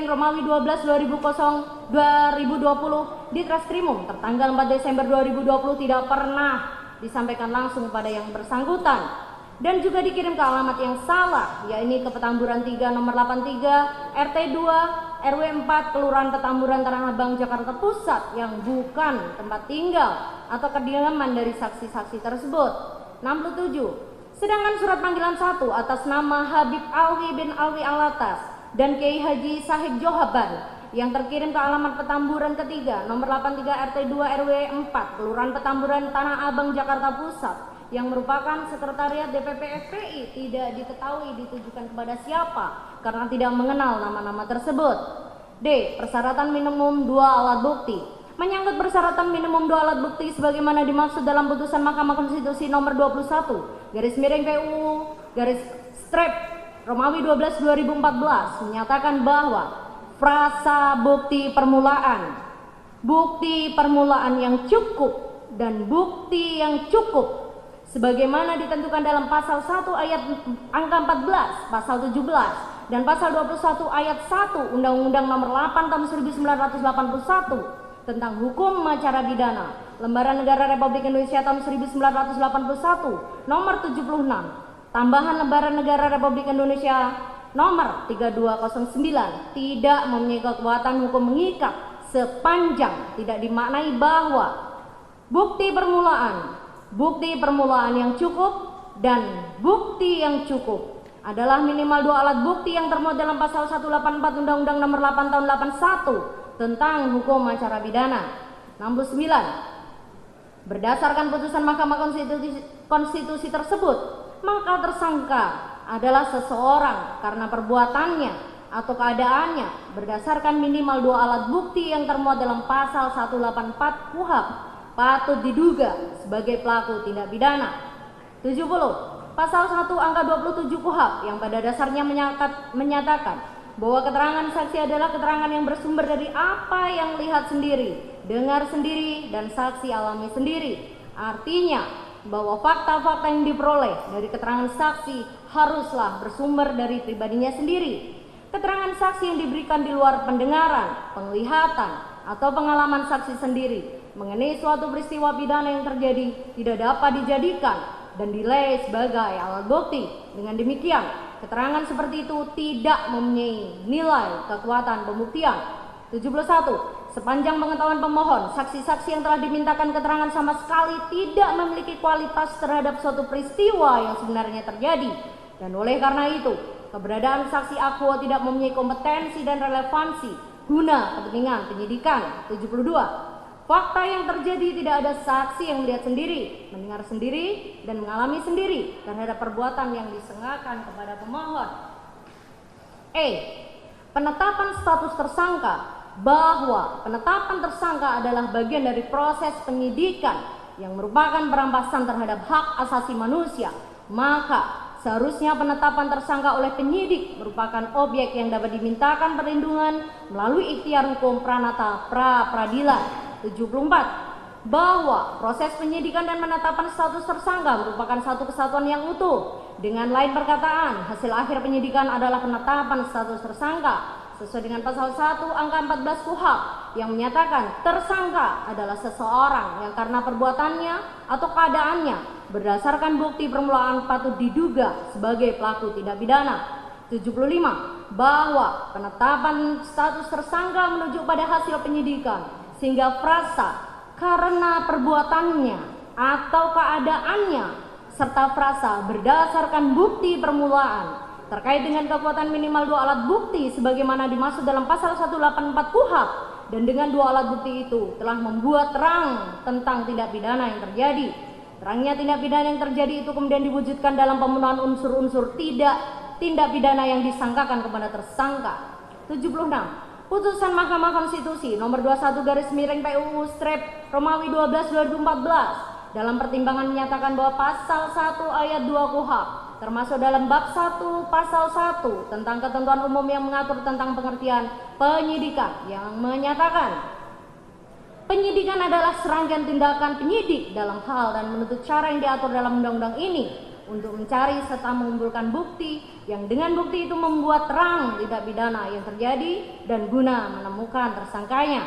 Romawi 12/2020 Ditreskrimum tertanggal 4 Desember 2020 tidak pernah disampaikan langsung pada yang bersangkutan dan juga dikirim ke alamat yang salah, yakni ke Petamburan 3 nomor 83 RT 2 RW 4 Kelurahan Petamburan Tanah Abang Jakarta Pusat yang bukan tempat tinggal atau kediaman dari saksi-saksi tersebut. 67. Sedangkan surat panggilan 1 atas nama Habib Alwi bin Alwi Alatas dan Kiai Haji Sahib Johaban yang terkirim ke alamat Petamburan ketiga nomor 83 RT 2 RW 4 Kelurahan Petamburan Tanah Abang Jakarta Pusat yang merupakan sekretariat DPP FPI tidak diketahui ditujukan kepada siapa karena tidak mengenal nama-nama tersebut. D. Persyaratan minimum 2 alat bukti. Menyangkut persyaratan minimum 2 alat bukti sebagaimana dimaksud dalam putusan Mahkamah Konstitusi nomor 21 garis miring PUU garis strip Romawi 12 2014 menyatakan bahwa frasa bukti permulaan yang cukup dan bukti yang cukup sebagaimana ditentukan dalam pasal 1 ayat angka 14, pasal 17 dan pasal 21 ayat 1 Undang-Undang Nomor 8 Tahun 1981 tentang Hukum Acara Pidana, Lembaran Negara Republik Indonesia tahun 1981 Nomor 76, tambahan Lembaran Negara Republik Indonesia Nomor 3209 tidak mempunyai kekuatan hukum mengikat sepanjang tidak dimaknai bahwa bukti permulaan yang cukup dan bukti yang cukup adalah minimal 2 alat bukti yang termuat dalam pasal 184 Undang-Undang Nomor 8 Tahun 81 tentang Hukum Acara Pidana. 69. Berdasarkan putusan Mahkamah Konstitusi tersebut, maka tersangka adalah seseorang karena perbuatannya atau keadaannya berdasarkan minimal 2 alat bukti yang termuat dalam pasal 184 KUHP patut diduga sebagai pelaku tindak pidana. 70. Pasal 1 angka 27 KUHP yang pada dasarnya menyatakan bahwa keterangan saksi adalah keterangan yang bersumber dari apa yang lihat sendiri, dengar sendiri, dan saksi alami sendiri. Artinya bahwa fakta-fakta yang diperoleh dari keterangan saksi haruslah bersumber dari pribadinya sendiri. Keterangan saksi yang diberikan di luar pendengaran, penglihatan, atau pengalaman saksi sendiri mengenai suatu peristiwa pidana yang terjadi tidak dapat dijadikan dan dinilai sebagai alat bukti. Dengan demikian, keterangan seperti itu tidak mempunyai nilai kekuatan pembuktian. 71. Sepanjang pengetahuan pemohon, saksi-saksi yang telah dimintakan keterangan sama sekali tidak memiliki kualitas terhadap suatu peristiwa yang sebenarnya terjadi, dan oleh karena itu keberadaan saksi akuo tidak mempunyai kompetensi dan relevansi guna kepentingan penyidikan. 72. Fakta yang terjadi tidak ada saksi yang melihat sendiri, mendengar sendiri, dan mengalami sendiri terhadap perbuatan yang disengakan kepada pemohon. E. Penetapan status tersangka, bahwa penetapan tersangka adalah bagian dari proses penyidikan yang merupakan perampasan terhadap hak asasi manusia, maka seharusnya penetapan tersangka oleh penyidik merupakan objek yang dapat dimintakan perlindungan melalui ikhtiar hukum pranata pra peradilan. 74. Bahwa proses penyidikan dan penetapan status tersangka merupakan satu kesatuan yang utuh. Dengan lain perkataan, hasil akhir penyidikan adalah penetapan status tersangka sesuai dengan pasal 1 angka 14 KUHP yang menyatakan tersangka adalah seseorang yang karena perbuatannya atau keadaannya berdasarkan bukti permulaan patut diduga sebagai pelaku tindak pidana. 75. Bahwa penetapan status tersangka menuju pada hasil penyidikan sehingga frasa karena perbuatannya atau keadaannya serta frasa berdasarkan bukti permulaan terkait dengan kekuatan minimal 2 alat bukti sebagaimana dimaksud dalam pasal 184 KUHP dan dengan 2 alat bukti itu telah membuat terang tentang tindak pidana yang terjadi. Terangnya tindak pidana yang terjadi itu kemudian diwujudkan dalam pemenuhan unsur-unsur tindak pidana yang disangkakan kepada tersangka. 76. Putusan Mahkamah Konstitusi nomor 21 garis miring PUU strip Romawi 12 2014 dalam pertimbangan menyatakan bahwa pasal 1 ayat 2 KUHP termasuk dalam bab 1 pasal 1 tentang ketentuan umum yang mengatur tentang pengertian penyidikan yang menyatakan penyidikan adalah serangkaian tindakan penyidik dalam hal dan menuntut cara yang diatur dalam undang-undang ini untuk mencari serta mengumpulkan bukti yang dengan bukti itu membuat terang tindak pidana yang terjadi dan guna menemukan tersangkanya.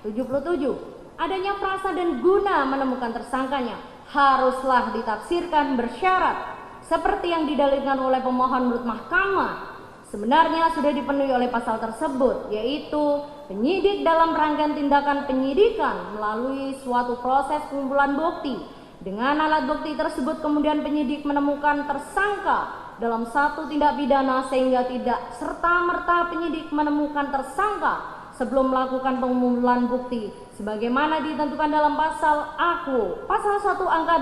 77. Adanya frasa dan guna menemukan tersangkanya haruslah ditafsirkan bersyarat seperti yang didalilkan oleh pemohon menurut mahkamah sebenarnya sudah dipenuhi oleh pasal tersebut, yaitu penyidik dalam rangkaian tindakan penyidikan melalui suatu proses pengumpulan bukti. Dengan alat bukti tersebut kemudian penyidik menemukan tersangka dalam satu tindak pidana sehingga tidak serta-merta penyidik menemukan tersangka sebelum melakukan pengumpulan bukti sebagaimana ditentukan dalam pasal 1 angka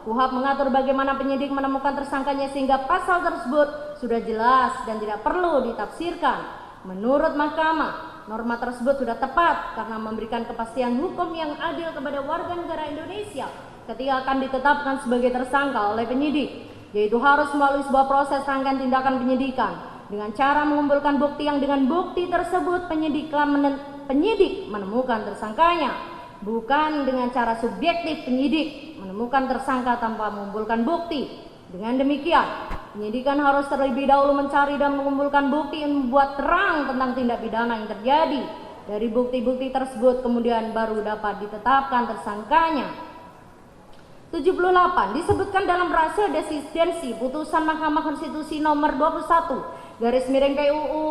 2 KUHP mengatur bagaimana penyidik menemukan tersangkanya sehingga pasal tersebut sudah jelas dan tidak perlu ditafsirkan. Menurut Mahkamah, norma tersebut sudah tepat karena memberikan kepastian hukum yang adil kepada warga negara Indonesia ketika akan ditetapkan sebagai tersangka oleh penyidik, yaitu harus melalui sebuah proses rangkaian tindakan penyidikan dengan cara mengumpulkan bukti yang dengan bukti tersebut penyidik menemukan tersangkanya, bukan dengan cara subjektif penyidik menemukan tersangka tanpa mengumpulkan bukti. Dengan demikian, penyidikan harus terlebih dahulu mencari dan mengumpulkan bukti yang membuat terang tentang tindak pidana yang terjadi. Dari bukti-bukti tersebut kemudian baru dapat ditetapkan tersangkanya. 78. Disebutkan dalam ratio desidensi putusan Mahkamah Konstitusi nomor 21/PUU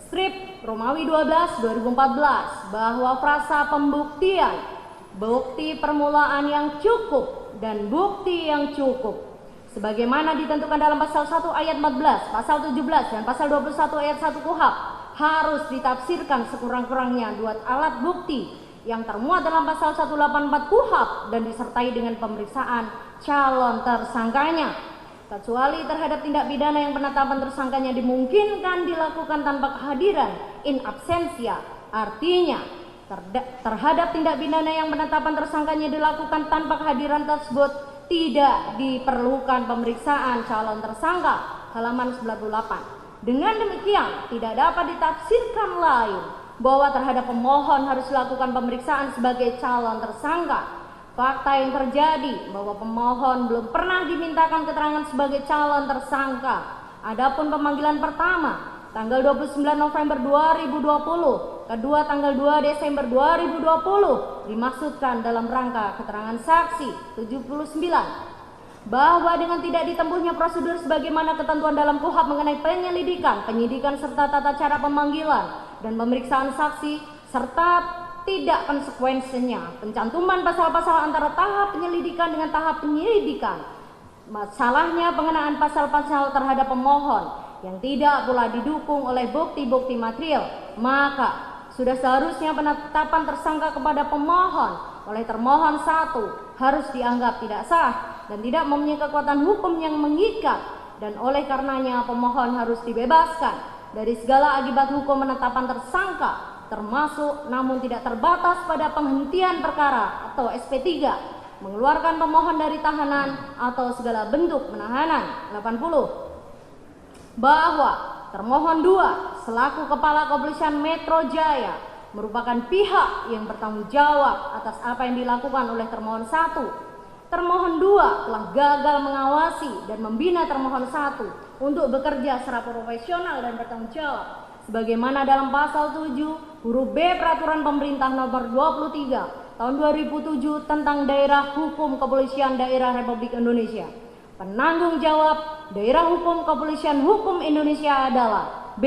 strip Romawi 12 2014 bahwa frasa pembuktian, bukti permulaan yang cukup dan bukti yang cukup sebagaimana ditentukan dalam pasal 1 ayat 14, pasal 17 dan pasal 21 ayat 1 KUHP harus ditafsirkan sekurang-kurangnya dua alat bukti yang termuat dalam pasal 184 KUHP dan disertai dengan pemeriksaan calon tersangkanya, kecuali terhadap tindak pidana yang penetapan tersangkanya dimungkinkan dilakukan tanpa kehadiran in absentia. Artinya, terhadap tindak pidana yang penetapan tersangkanya dilakukan tanpa kehadiran tersebut tidak diperlukan pemeriksaan calon tersangka. Halaman 98. Dengan demikian, tidak dapat ditafsirkan lain bahwa terhadap pemohon harus dilakukan pemeriksaan sebagai calon tersangka. Fakta yang terjadi bahwa pemohon belum pernah dimintakan keterangan sebagai calon tersangka. Adapun pemanggilan pertama tanggal 29 November 2020, kedua tanggal 2 Desember 2020 dimaksudkan dalam rangka keterangan saksi. 79. Bahwa dengan tidak ditempuhnya prosedur sebagaimana ketentuan dalam KUHP mengenai penyelidikan, penyidikan serta tata cara pemanggilan dan pemeriksaan saksi serta tidak konsekuensinya pencantuman pasal-pasal antara tahap penyelidikan dengan tahap penyidikan, masalahnya pengenaan pasal-pasal terhadap pemohon yang tidak pula didukung oleh bukti-bukti material, maka sudah seharusnya penetapan tersangka kepada pemohon oleh termohon 1 harus dianggap tidak sah dan tidak mempunyai kekuatan hukum yang mengikat, dan oleh karenanya pemohon harus dibebaskan dari segala akibat hukum penetapan tersangka, termasuk namun tidak terbatas pada penghentian perkara atau SP3, mengeluarkan pemohon dari tahanan atau segala bentuk penahanan. 80. Bahwa termohon 2 selaku Kepala Kepolisian Metro Jaya merupakan pihak yang bertanggung jawab atas apa yang dilakukan oleh termohon 1. Termohon 2 telah gagal mengawasi dan membina termohon 1 untuk bekerja secara profesional dan bertanggung jawab sebagaimana dalam pasal 7 huruf B Peraturan Pemerintah Nomor 23 Tahun 2007 tentang Daerah Hukum Kepolisian Daerah Republik Indonesia. Penanggung jawab Daerah Hukum Kepolisian Hukum Indonesia adalah B.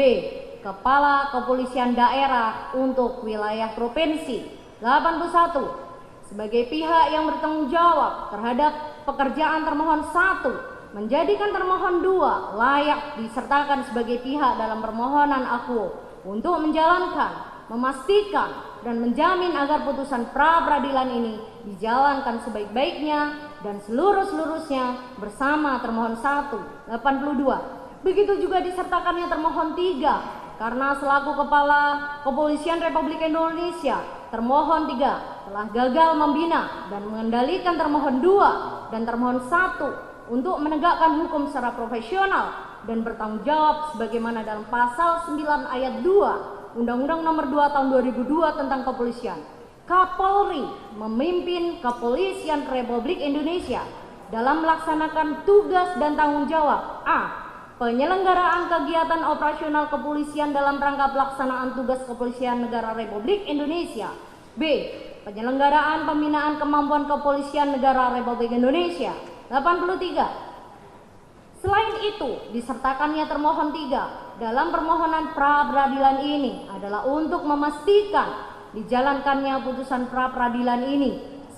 Kepala Kepolisian Daerah untuk wilayah provinsi. 81. Sebagai pihak yang bertanggung jawab terhadap pekerjaan termohon 1, menjadikan termohon 2 layak disertakan sebagai pihak dalam permohonan aku untuk menjalankan, memastikan, dan menjamin agar putusan pra-peradilan ini dijalankan sebaik-baiknya dan seluruh-seluruhnya bersama termohon 1. 82. Begitu juga disertakannya termohon 3 karena selaku Kepala Kepolisian Republik Indonesia, termohon 3 telah gagal membina dan mengendalikan termohon 2 dan termohon 1 untuk menegakkan hukum secara profesional dan bertanggung jawab sebagaimana dalam pasal 9 ayat 2 Undang-Undang Nomor 2 Tahun 2002 tentang Kepolisian. Kapolri memimpin Kepolisian Republik Indonesia dalam melaksanakan tugas dan tanggung jawab A. Penyelenggaraan kegiatan operasional kepolisian dalam rangka pelaksanaan tugas kepolisian negara Republik Indonesia. B. Penyelenggaraan pembinaan kemampuan kepolisian negara Republik Indonesia. 83. Selain itu, disertakannya termohon 3 dalam permohonan pra-peradilan ini adalah untuk memastikan dijalankannya putusan pra-peradilan ini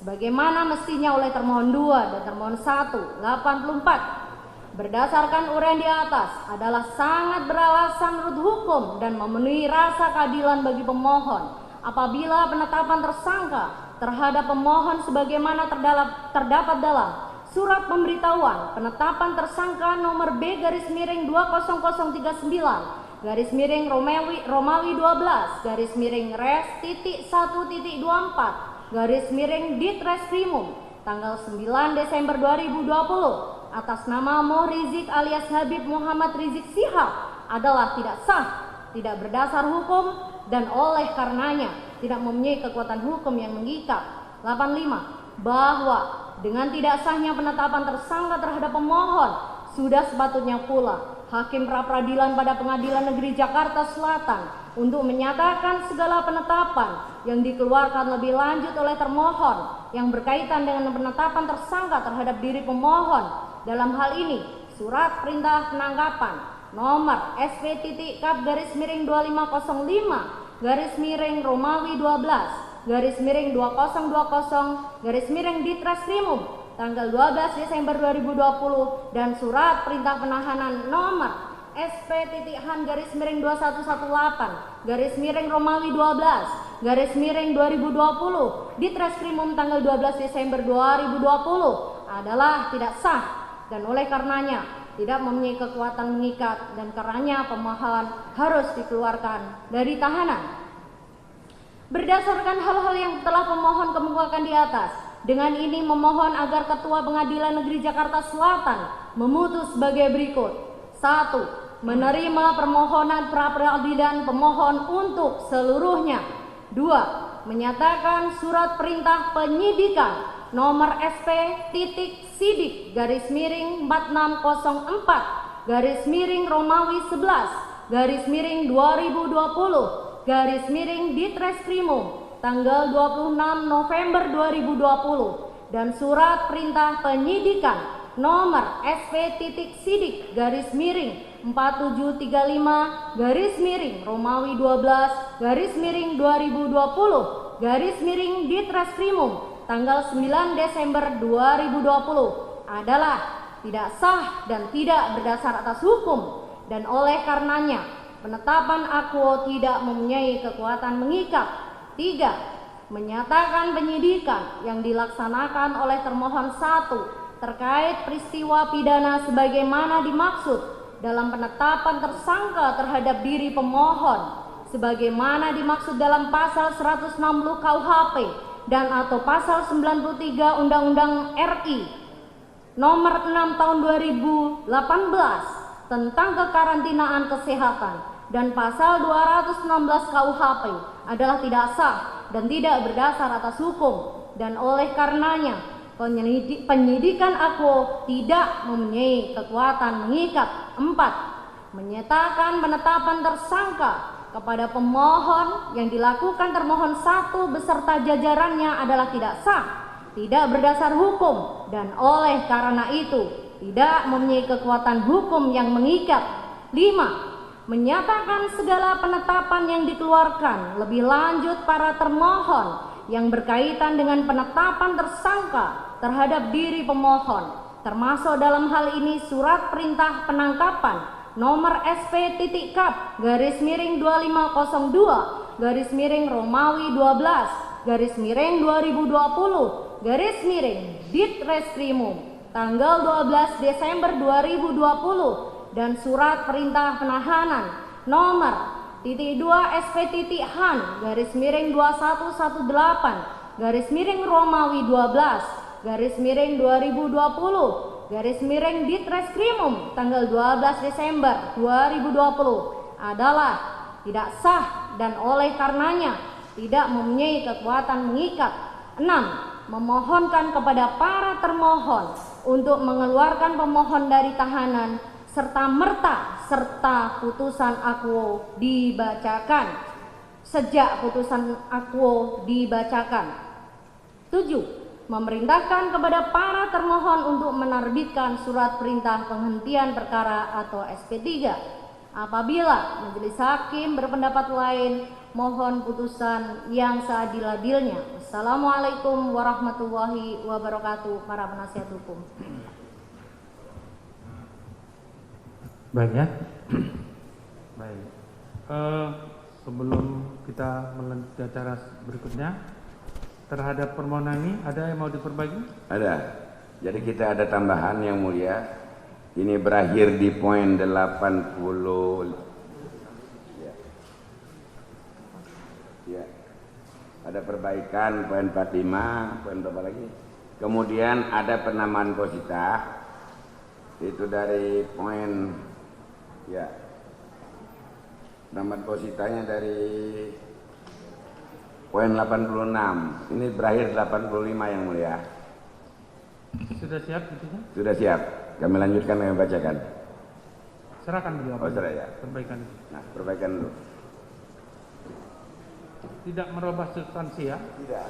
sebagaimana mestinya oleh termohon 2 dan termohon 1. 84. Berdasarkan uraian di atas adalah sangat beralasan menurut hukum dan memenuhi rasa keadilan bagi pemohon apabila penetapan tersangka terhadap pemohon sebagaimana terdapat dalam surat pemberitahuan penetapan tersangka nomor B-Res-2,12/Res.1.24/Ditreskrimum tanggal 9 Desember 2020 atas nama Mo Rizik alias Habib Muhammad Rizik Syihab adalah tidak sah, tidak berdasar hukum, dan oleh karenanya tidak mempunyai kekuatan hukum yang mengikat. 85. Bahwa dengan tidak sahnya penetapan tersangka terhadap pemohon, sudah sepatutnya pula Hakim Pra-Peradilan pada Pengadilan Negeri Jakarta Selatan untuk menyatakan segala penetapan yang dikeluarkan lebih lanjut oleh termohon yang berkaitan dengan penetapan tersangka terhadap diri pemohon. Dalam hal ini, surat perintah penangkapan nomor SP.Kap-Romawi 12/2020/Ditreskrimum tanggal 12 Desember 2020 dan surat perintah penahanan nomor SP.Han-2118/Romawi 12/2020 Ditreskrimum tanggal 12 Desember 2020 adalah tidak sah dan oleh karenanya tidak mempunyai kekuatan mengikat dan karenanya pemohon harus dikeluarkan dari tahanan. Berdasarkan hal-hal yang telah pemohon kemukakan di atas, dengan ini memohon agar Ketua Pengadilan Negeri Jakarta Selatan memutus sebagai berikut. 1. Menerima permohonan pra-peradilan pemohon untuk seluruhnya. 2. Menyatakan surat perintah penyidikan nomor SP.4604/Romawi 11/2020/Ditreskrimum tanggal 26 November 2020 dan surat perintah penyidikan nomor SP.4735/Romawi 12/2020/Ditreskrimum tanggal 9 Desember 2020 adalah tidak sah dan tidak berdasar atas hukum dan oleh karenanya penetapan akuo tidak mempunyai kekuatan mengikat. 3. Menyatakan penyidikan yang dilaksanakan oleh termohon 1 terkait peristiwa pidana sebagaimana dimaksud dalam penetapan tersangka terhadap diri pemohon sebagaimana dimaksud dalam pasal 160 KUHP dan atau pasal 93 Undang-Undang RI nomor 6 tahun 2018 tentang kekarantinaan kesehatan dan pasal 216 KUHP adalah tidak sah dan tidak berdasar atas hukum dan oleh karenanya penyidikan akuo tidak mempunyai kekuatan mengikat. 4. Menyatakan penetapan tersangka kepada pemohon yang dilakukan termohon 1 beserta jajarannya adalah tidak sah, tidak berdasar hukum dan oleh karena itu tidak mempunyai kekuatan hukum yang mengikat. 5. Menyatakan segala penetapan yang dikeluarkan lebih lanjut para termohon yang berkaitan dengan penetapan tersangka terhadap diri pemohon termasuk dalam hal ini surat perintah penangkapan nomor SP.2502/Romawi 12/2020/Ditreskrimum tanggal 12 Desember 2020 dan surat perintah penahanan nomor (2) SP.Han-2118/Romawi 12/2020/Ditreskrimum tanggal 12 Desember 2020 adalah tidak sah dan oleh karenanya tidak mempunyai kekuatan mengikat. 6. Memohonkan kepada para termohon untuk mengeluarkan pemohon dari tahanan serta merta serta putusan akuo dibacakan sejak putusan akuo dibacakan. 7. Memerintahkan kepada para termohon untuk menerbitkan surat perintah penghentian perkara atau SP3 apabila majelis hakim berpendapat lain, mohon putusan yang seadil-adilnya. Assalamualaikum warahmatullahi wabarakatuh. Para penasihat hukum. Baik ya. Baik. Sebelum kita melanjutkan acara berikutnya, terhadap permohonan ini ada yang mau diperbaiki? Ada. Jadi kita ada tambahan yang mulia. Ini berakhir di poin 80. Ya. Ada perbaikan poin 45, poin berapa lagi? Kemudian ada penambahan posita. Itu dari poin ya. Penambahan positanya dari poin 86. Ini berakhir 85 yang mulia. Sudah siap gitu kan? Sudah siap. Kami lanjutkan, kami bacakan. Serahkan beliau. Oh, serah ya. Perbaikan. Nah, perbaikan dulu. Tidak merubah substansi ya? Tidak.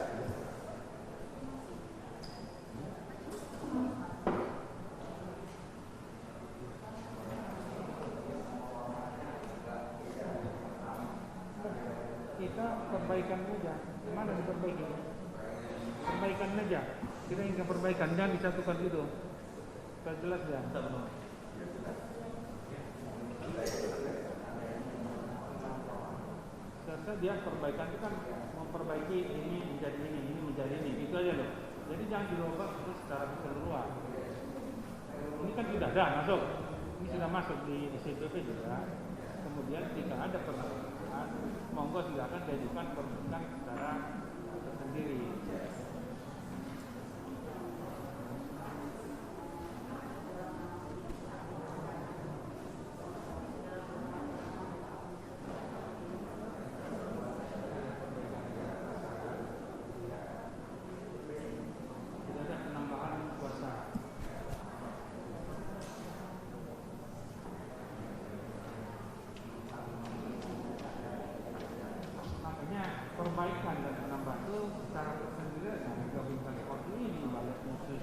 Kita perbaikan aja. Mana diperbaiki? Perbaikan aja. Kita ingin perbaikan, jangan disatukan gitu. Supaya jelas ya. Karena dia perbaikan itu kan memperbaiki ini menjadi ini menjadi ini, itu aja loh. Jadi jangan dirubah terus secara keseluruhan. Ini kan sudah ada masuk, ini sudah masuk di CPP juga. Kemudian jika ada perbaikan, monggo silakan diajukan perbaikan secara tersendiri. Perbaikan dan penambahan itu secara tersendiri aja digabungkan seperti ini balik musuh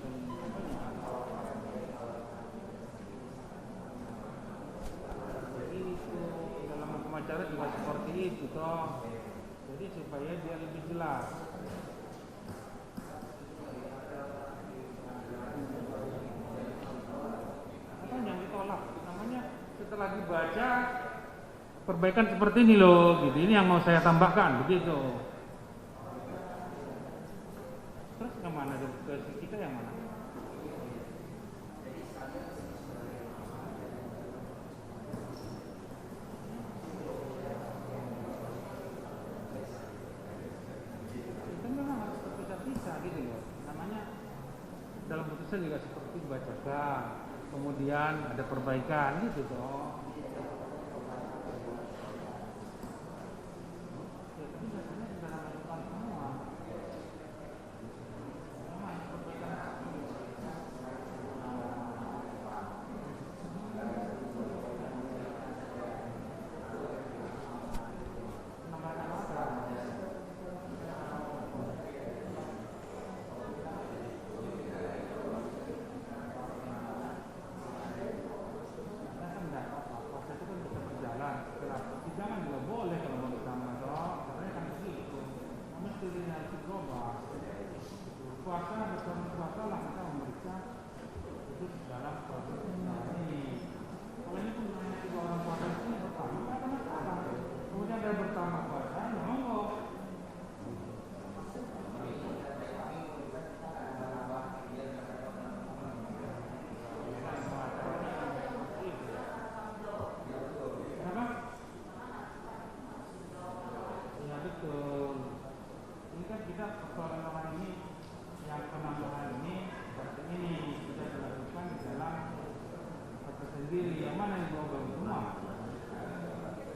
jadi itu dalam hukum acara juga seperti itu toh, jadi supaya dia lebih jelas. Apa yang ditolak namanya setelah dibaca perbaikan seperti ini loh, gitu. Ini yang mau saya tambahkan, begitu. Terus kemana? Ke kita yang mana? Itu memang harus terpisah-pisah gitu loh. Namanya dalam putusan juga seperti dibacakan, kemudian ada perbaikan gitu toh.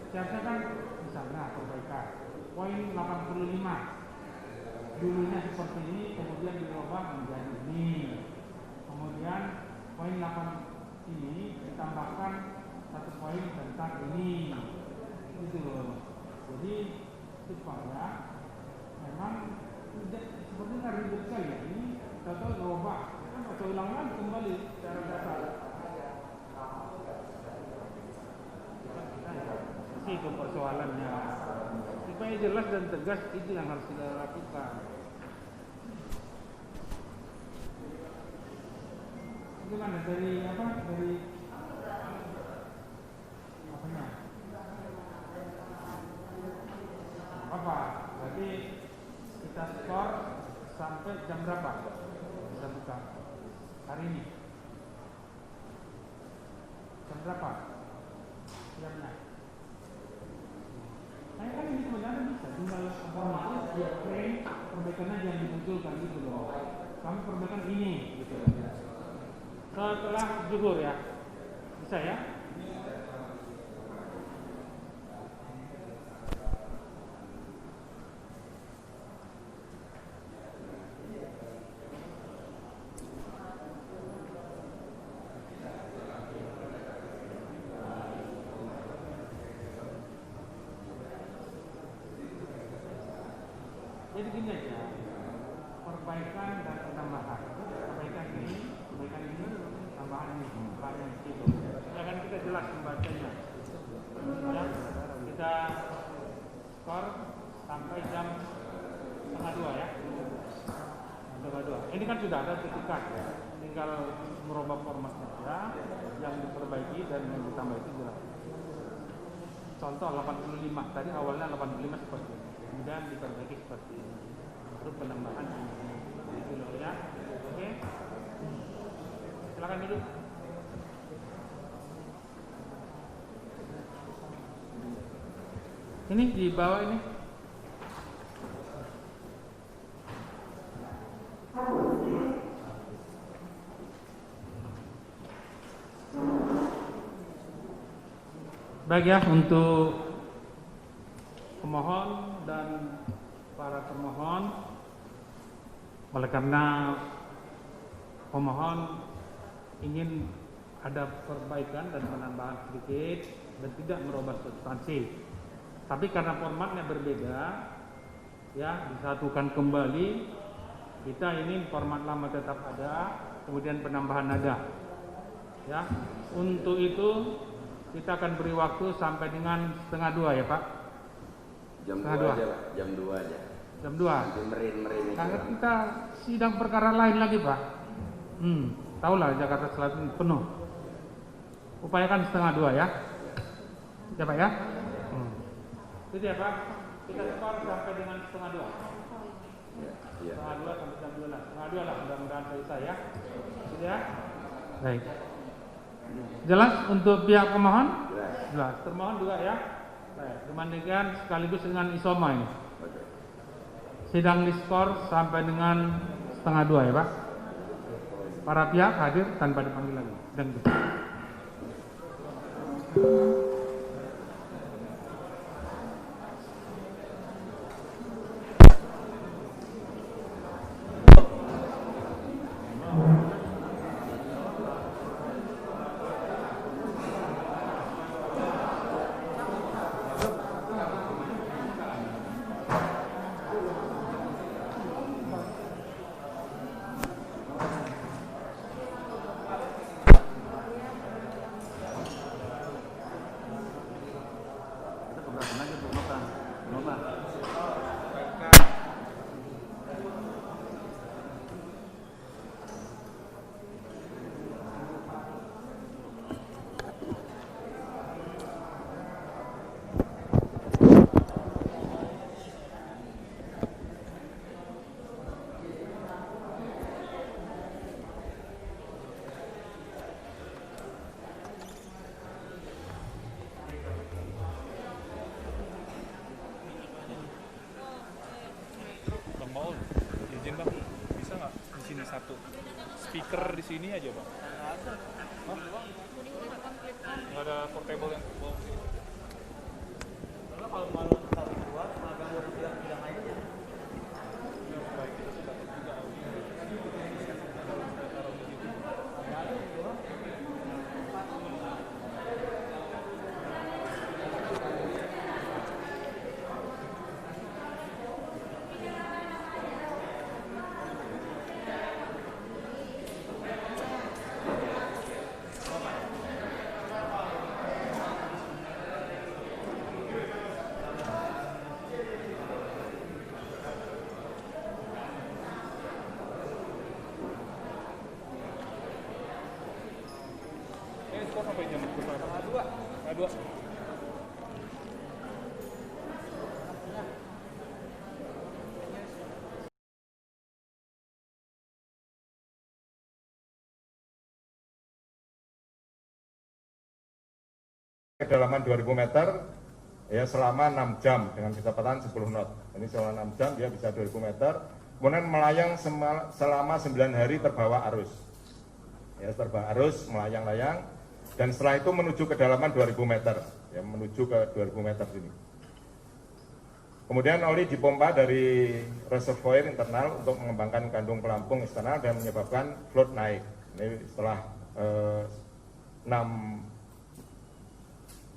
Seharusnya kan misalnya perbaikan poin 85 dulunya seperti ini, kemudian dirubah menjadi ini, kemudian poin 8 ini ditambahkan satu poin tentang ini, gitu loh. Jadi supaya memang tidak seperti ribet sekali ya, ini atau dirubah kan atau ulang lagi kembali secara dasar. Itu persoalannya, supaya jelas dan tegas, itu yang harus kita lakukan. Gimana dari apa, dari apanya apa, berarti kita skor sampai jam berapa bisa buka? hari ini. Jam berapa? Siangnya. Saya kan ini sebenarnya bisa tinggal formatnya dia frame perbaikan aja yang dimunculkan gitu loh. Kami perbaikan ini gitu. Setelah zuhur ya. Bisa ya? Jadi gini aja, perbaikan dan penambahan. Perbaikan ini, tambahan ini, yang itu. Akan kita jelas membacanya. Ya, kita skor sampai jam 1:30 ya. 1:30. Ini kan sudah ada sertifikat ya. Tinggal merubah format saja, yang diperbaiki dan yang ditambah itu jelas. Contoh 85, tadi awalnya 85 seperti ini. Kemudian diperbaiki seperti ini. Untuk penambahan ini. Gitu loh ya. Oke. Silakan duduk. Ini di bawah ini. Baik ya, untuk pemohon dan para termohon, oleh karena pemohon ingin ada perbaikan dan penambahan sedikit dan tidak merubah substansi, tapi karena formatnya berbeda, ya disatukan kembali. Kita ingin format lama tetap ada, kemudian penambahan ada. Ya, untuk itu kita akan beri waktu sampai dengan 1:30 ya Pak. Jam 2 aja Pak, jam 2 aja. Jam 2. Nanti merin Karena kita sidang perkara lain lagi Pak. Tahulah Jakarta Selatan penuh. Upayakan 1:30 ya. Ya Pak ya. Itu ya Pak. Kita skor sampai dengan 1:30. Ya. 1:30 sampai jam 12. 1:30 lah mudah-mudahan selesai ya. Gitu ya. Baik. Jelas untuk pihak pemohon? Jelas. Termohon juga ya. Baik. Demikian sekaligus dengan isoma ini. Sidang diskor sampai dengan 1:30 ya Pak. Para pihak hadir tanpa dipanggil lagi. Dan satu speaker di sini aja Bang. Nggak ada portable yang bawa ke sini. Kalau malu taruh keluar, agak tidak main aja. Baik, kita sudah juga taruh di situ. Sampai jam berapa? 2. kedalaman 2000 meter ya selama 6 jam dengan kecepatan 10 knot. Ini selama 6 jam dia bisa 2000 meter. Kemudian melayang selama 9 hari terbawa arus. Ya, terbawa arus, melayang-layang, dan setelah itu menuju kedalaman 2000 meter, ya, menuju ke 2000 meter sini. Kemudian oli dipompa dari reservoir internal untuk mengembangkan kandung pelampung eksternal dan menyebabkan float naik. Ini setelah 6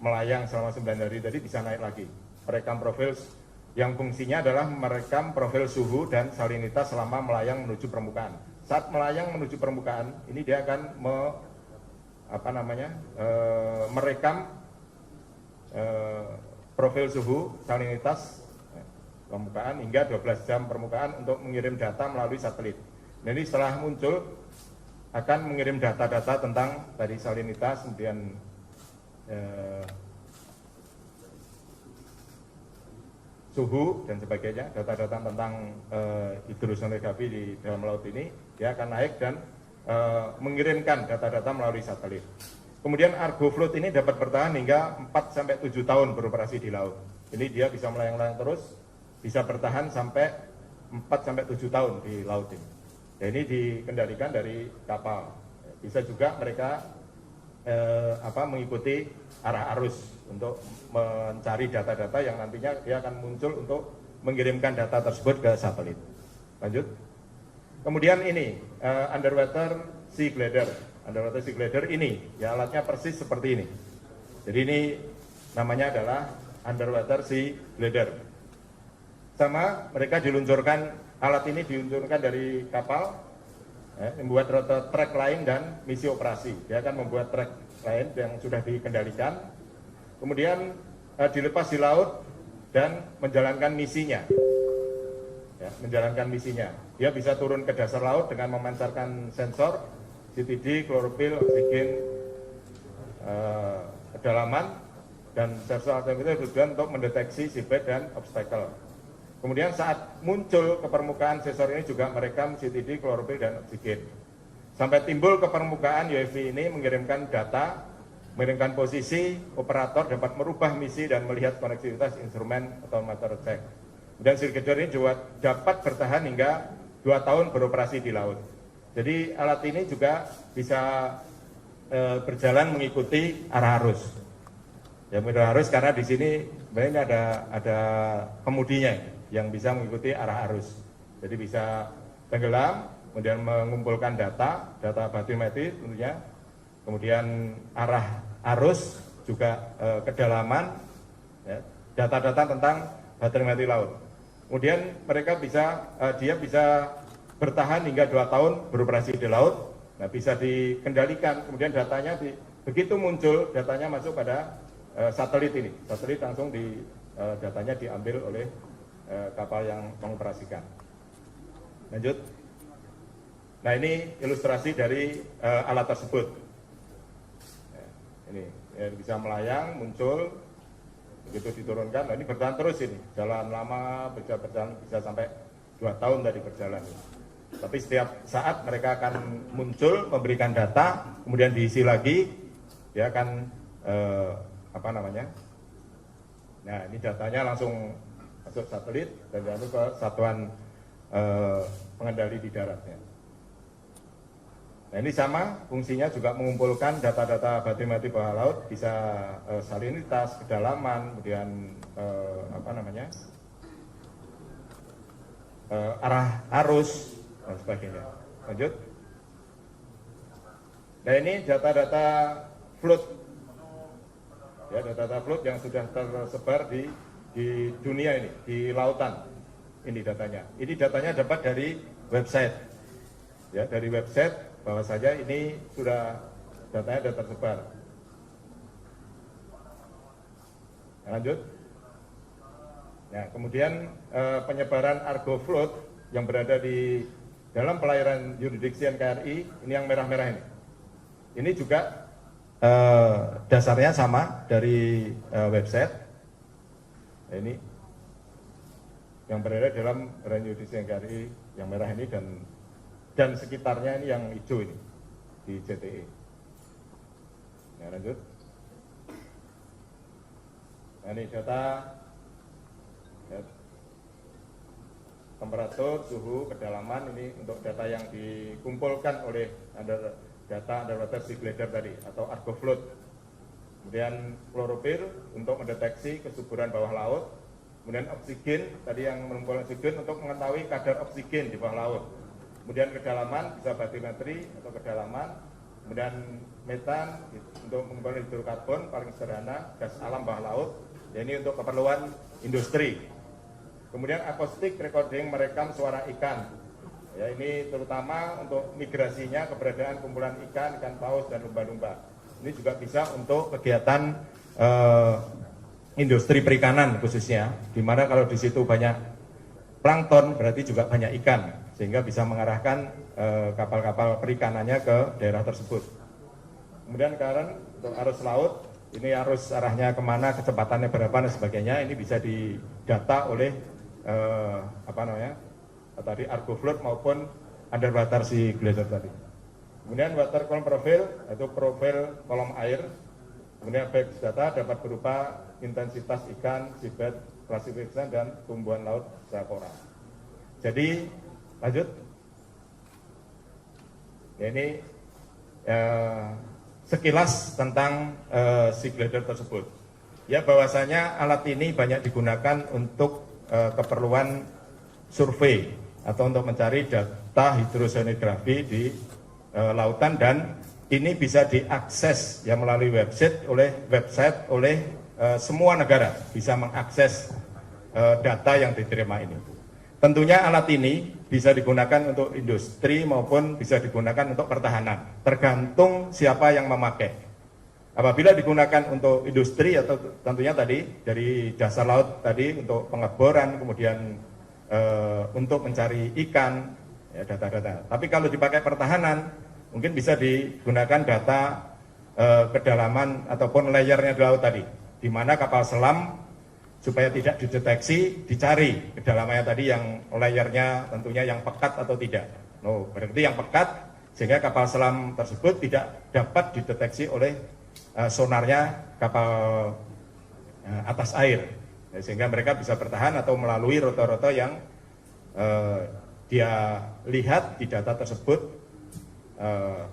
melayang selama 9 hari tadi bisa naik lagi. Merekam profil yang fungsinya adalah merekam profil suhu dan salinitas selama melayang menuju permukaan. Saat melayang menuju permukaan, ini dia akan merekam profil suhu, salinitas permukaan hingga 12 jam permukaan untuk mengirim data melalui satelit. Jadi setelah muncul akan mengirim data-data tentang tadi salinitas, kemudian suhu dan sebagainya, data-data tentang hidrosonografi di dalam laut ini, dia akan naik dan mengirimkan data-data melalui satelit. Kemudian Argo Float ini dapat bertahan hingga 4-7 tahun beroperasi di laut. Ini dia bisa melayang-layang terus, bisa bertahan sampai 4-7 tahun di laut ini. Dan ini dikendalikan dari kapal. Bisa juga mereka mengikuti arah arus untuk mencari data-data yang nantinya dia akan muncul untuk mengirimkan data tersebut ke satelit. Lanjut. Kemudian ini underwater sea glider. Underwater sea glider ini ya alatnya persis seperti ini. Jadi ini namanya adalah underwater sea glider. Sama mereka diluncurkan, alat ini diluncurkan dari kapal, membuat rute trek lain dan misi operasi. Dia akan membuat trek lain yang sudah dikendalikan, kemudian dilepas di laut dan menjalankan misinya. Ya, menjalankan misinya. Dia bisa turun ke dasar laut dengan memancarkan sensor, CTD, klorofil, oksigen, kedalaman, dan sensor itu tujuan untuk mendeteksi seabed dan obstacle. Kemudian saat muncul ke permukaan, sensor ini juga merekam CTD, klorofil, dan oksigen. Sampai timbul ke permukaan, UAV ini mengirimkan data, mengirimkan posisi, operator dapat merubah misi dan melihat konektivitas instrumen atau motor check. Dan sea glider ini juga dapat bertahan hingga 2 tahun beroperasi di laut. Jadi alat ini juga bisa berjalan mengikuti arah arus. Ya, arah arus karena di sini sebenarnya ada kemudinya yang bisa mengikuti arah arus. Jadi bisa tenggelam, kemudian mengumpulkan data bathymetri tentunya, kemudian arah arus, juga kedalaman, ya, data-data tentang bathymetri laut. Kemudian mereka dia bisa bertahan hingga 2 tahun beroperasi di laut, nah bisa dikendalikan, kemudian datanya begitu muncul, datanya masuk pada satelit ini, satelit langsung datanya diambil oleh kapal yang mengoperasikan. Lanjut. Nah ini ilustrasi dari alat tersebut. Ya, ini ya, bisa melayang, muncul, begitu diturunkan. Nah, ini berjalan terus ini, jalan lama, berjalan bisa sampai 2 tahun tadi berjalan. Tapi setiap saat mereka akan muncul, memberikan data, kemudian diisi lagi, dia akan Nah ini datanya langsung masuk satelit dan lalu ke satuan pengendali di daratnya. Nah ini sama fungsinya juga mengumpulkan data-data bathymetri bawah laut, bisa salinitas, kedalaman, kemudian arah arus dan sebagainya. Lanjut. Nah ini data-data float, ya data-data float yang sudah tersebar di dunia ini, di lautan. Ini datanya. Ini datanya dapat dari website. Ya, dari website bahwa saja ini sudah datanya sudah tersebar. Lanjut. Nah, kemudian penyebaran Argo Float yang berada di dalam pelayaran yurisdiksi NKRI, ini yang merah-merah ini. Ini juga dasarnya sama dari website. Nah, ini yang berada dalam pelayaran yurisdiksi NKRI yang merah ini dan sekitarnya ini yang hijau ini di JTE. Nah, lanjut. Nah, ini data temperatur, suhu, kedalaman, ini untuk data yang dikumpulkan oleh data underwater sea glider tadi atau ArgoFloat. Kemudian klorofil untuk mendeteksi kesuburan bawah laut. Kemudian oksigen, tadi yang mengumpulkan oksigen untuk mengetahui kadar oksigen di bawah laut. Kemudian kedalaman, bisa batimetri atau kedalaman. Kemudian metan untuk mengumpulkan hidrokarbon, paling sederhana, gas alam bawah laut. Ya, ini untuk keperluan industri. Kemudian akustik recording merekam suara ikan. Ya, ini terutama untuk migrasinya, keberadaan kumpulan ikan, ikan paus dan lumba-lumba. Ini juga bisa untuk kegiatan industri perikanan khususnya, di mana kalau di situ banyak plankton berarti juga banyak ikan, sehingga bisa mengarahkan kapal-kapal perikanannya ke daerah tersebut. Kemudian current untuk arus laut, ini arus arahnya kemana, kecepatannya berapa dan sebagainya, ini bisa didata oleh tadi ArgoFloat maupun underwater sea glider tadi. Kemudian water column profile, yaitu profil kolom air. Kemudian base data dapat berupa intensitas ikan, seabed, classification, dan tumbuhan laut secara koral. Jadi lanjut. Ya, ini sekilas tentang sea glider tersebut. Ya, bahwasanya alat ini banyak digunakan untuk keperluan survei atau untuk mencari data hidrosonografi di lautan, dan ini bisa diakses ya melalui website oleh semua negara, bisa mengakses data yang diterima ini. Tentunya alat ini bisa digunakan untuk industri maupun bisa digunakan untuk pertahanan, tergantung siapa yang memakai. Apabila digunakan untuk industri atau tentunya tadi dari dasar laut tadi untuk pengeboran, kemudian untuk mencari ikan, ya data-data. Tapi kalau dipakai pertahanan, mungkin bisa digunakan data kedalaman ataupun layernya di laut tadi, di mana kapal selam supaya tidak dideteksi, dicari kedalamannya tadi yang layernya tentunya yang pekat atau tidak. No, berarti yang pekat sehingga kapal selam tersebut tidak dapat dideteksi oleh sonarnya kapal atas air. Sehingga mereka bisa bertahan atau melalui rute-rute yang dia lihat di data tersebut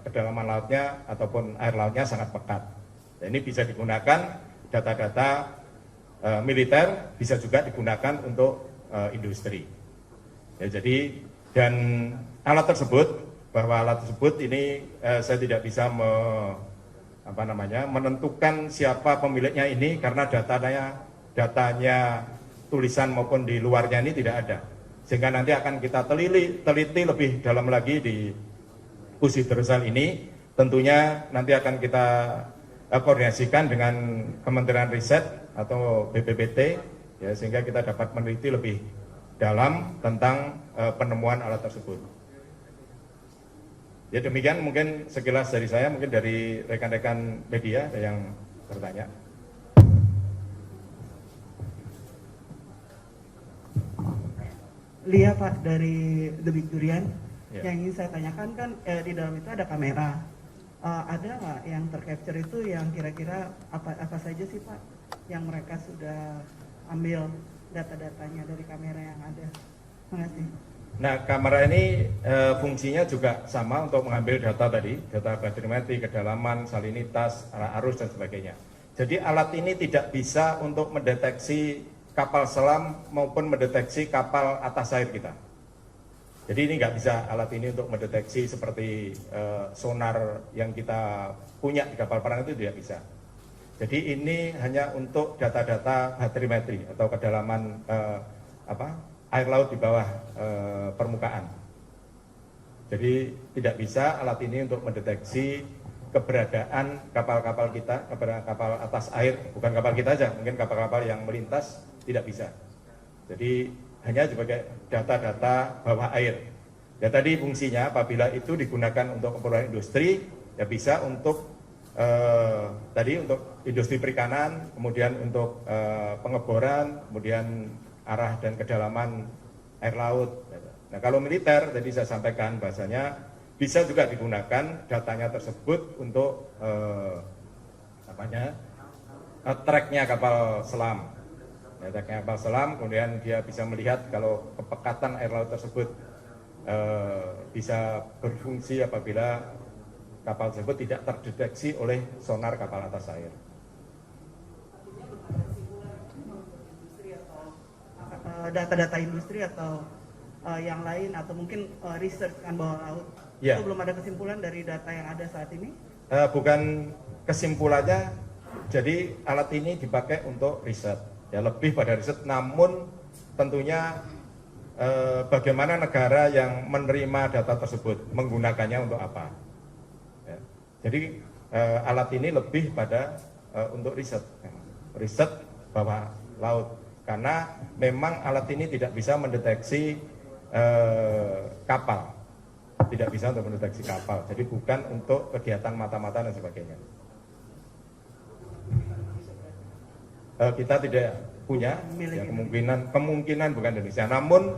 kedalaman lautnya ataupun air lautnya sangat pekat. Dan ini bisa digunakan data-data militer, bisa juga digunakan untuk industri. Ya, jadi dan alat tersebut, bahwa alat tersebut ini saya tidak bisa menentukan siapa pemiliknya ini karena datanya tulisan maupun di luarnya ini tidak ada, sehingga nanti akan kita teliti lebih dalam lagi di uji terusan ini. Tentunya nanti akan kita koordinasikan dengan Kementerian Riset atau BPPT, ya, sehingga kita dapat meneliti lebih dalam tentang penemuan alat tersebut. Ya, demikian mungkin sekilas dari saya, mungkin dari rekan-rekan media ada yang bertanya. Lia, Pak, dari The Big Durian. Ya. Yang ingin saya tanyakan kan di dalam itu ada kamera. Ada nggak yang tercapture itu yang kira-kira apa saja sih, Pak, yang mereka sudah ambil data-datanya dari kamera yang ada? Terima kasih. Nah, kamera ini fungsinya juga sama untuk mengambil data tadi, data batimetri, kedalaman, salinitas, arah arus, dan sebagainya. Jadi alat ini tidak bisa untuk mendeteksi kapal selam maupun mendeteksi kapal atas air kita. Jadi ini nggak bisa alat ini untuk mendeteksi seperti sonar yang kita punya di kapal perang, itu tidak bisa. Jadi ini hanya untuk data-data batimetri atau kedalaman air laut di bawah permukaan. Jadi tidak bisa alat ini untuk mendeteksi keberadaan kapal-kapal kita, kapal atas air, bukan kapal kita aja, mungkin kapal-kapal yang melintas tidak bisa. Jadi hanya sebagai data-data bawah air. Ya, tadi fungsinya apabila itu digunakan untuk keperluan industri, ya bisa untuk tadi untuk industri perikanan, kemudian untuk pengeboran, kemudian arah dan kedalaman air laut. Nah, kalau militer tadi saya sampaikan bahasanya bisa juga digunakan datanya tersebut untuk tracknya kapal selam. Ya, tracknya kapal selam, kemudian dia bisa melihat kalau kepekatan air laut tersebut bisa berfungsi apabila kapal tersebut tidak terdeteksi oleh sonar kapal atas air. Data-data industri atau yang lain atau mungkin research kan bawah laut, Ya. itu belum ada kesimpulan dari data yang ada saat ini? Bukan kesimpulannya, jadi alat ini dipakai untuk riset, ya lebih pada riset, namun tentunya bagaimana negara yang menerima data tersebut menggunakannya untuk apa. Ya. Jadi alat ini lebih pada untuk riset bawah laut, karena memang alat ini tidak bisa mendeteksi kapal, tidak bisa untuk mendeteksi kapal, jadi bukan untuk kegiatan mata-mata dan sebagainya. Kita tidak punya, ya, kemungkinan bukan Indonesia, namun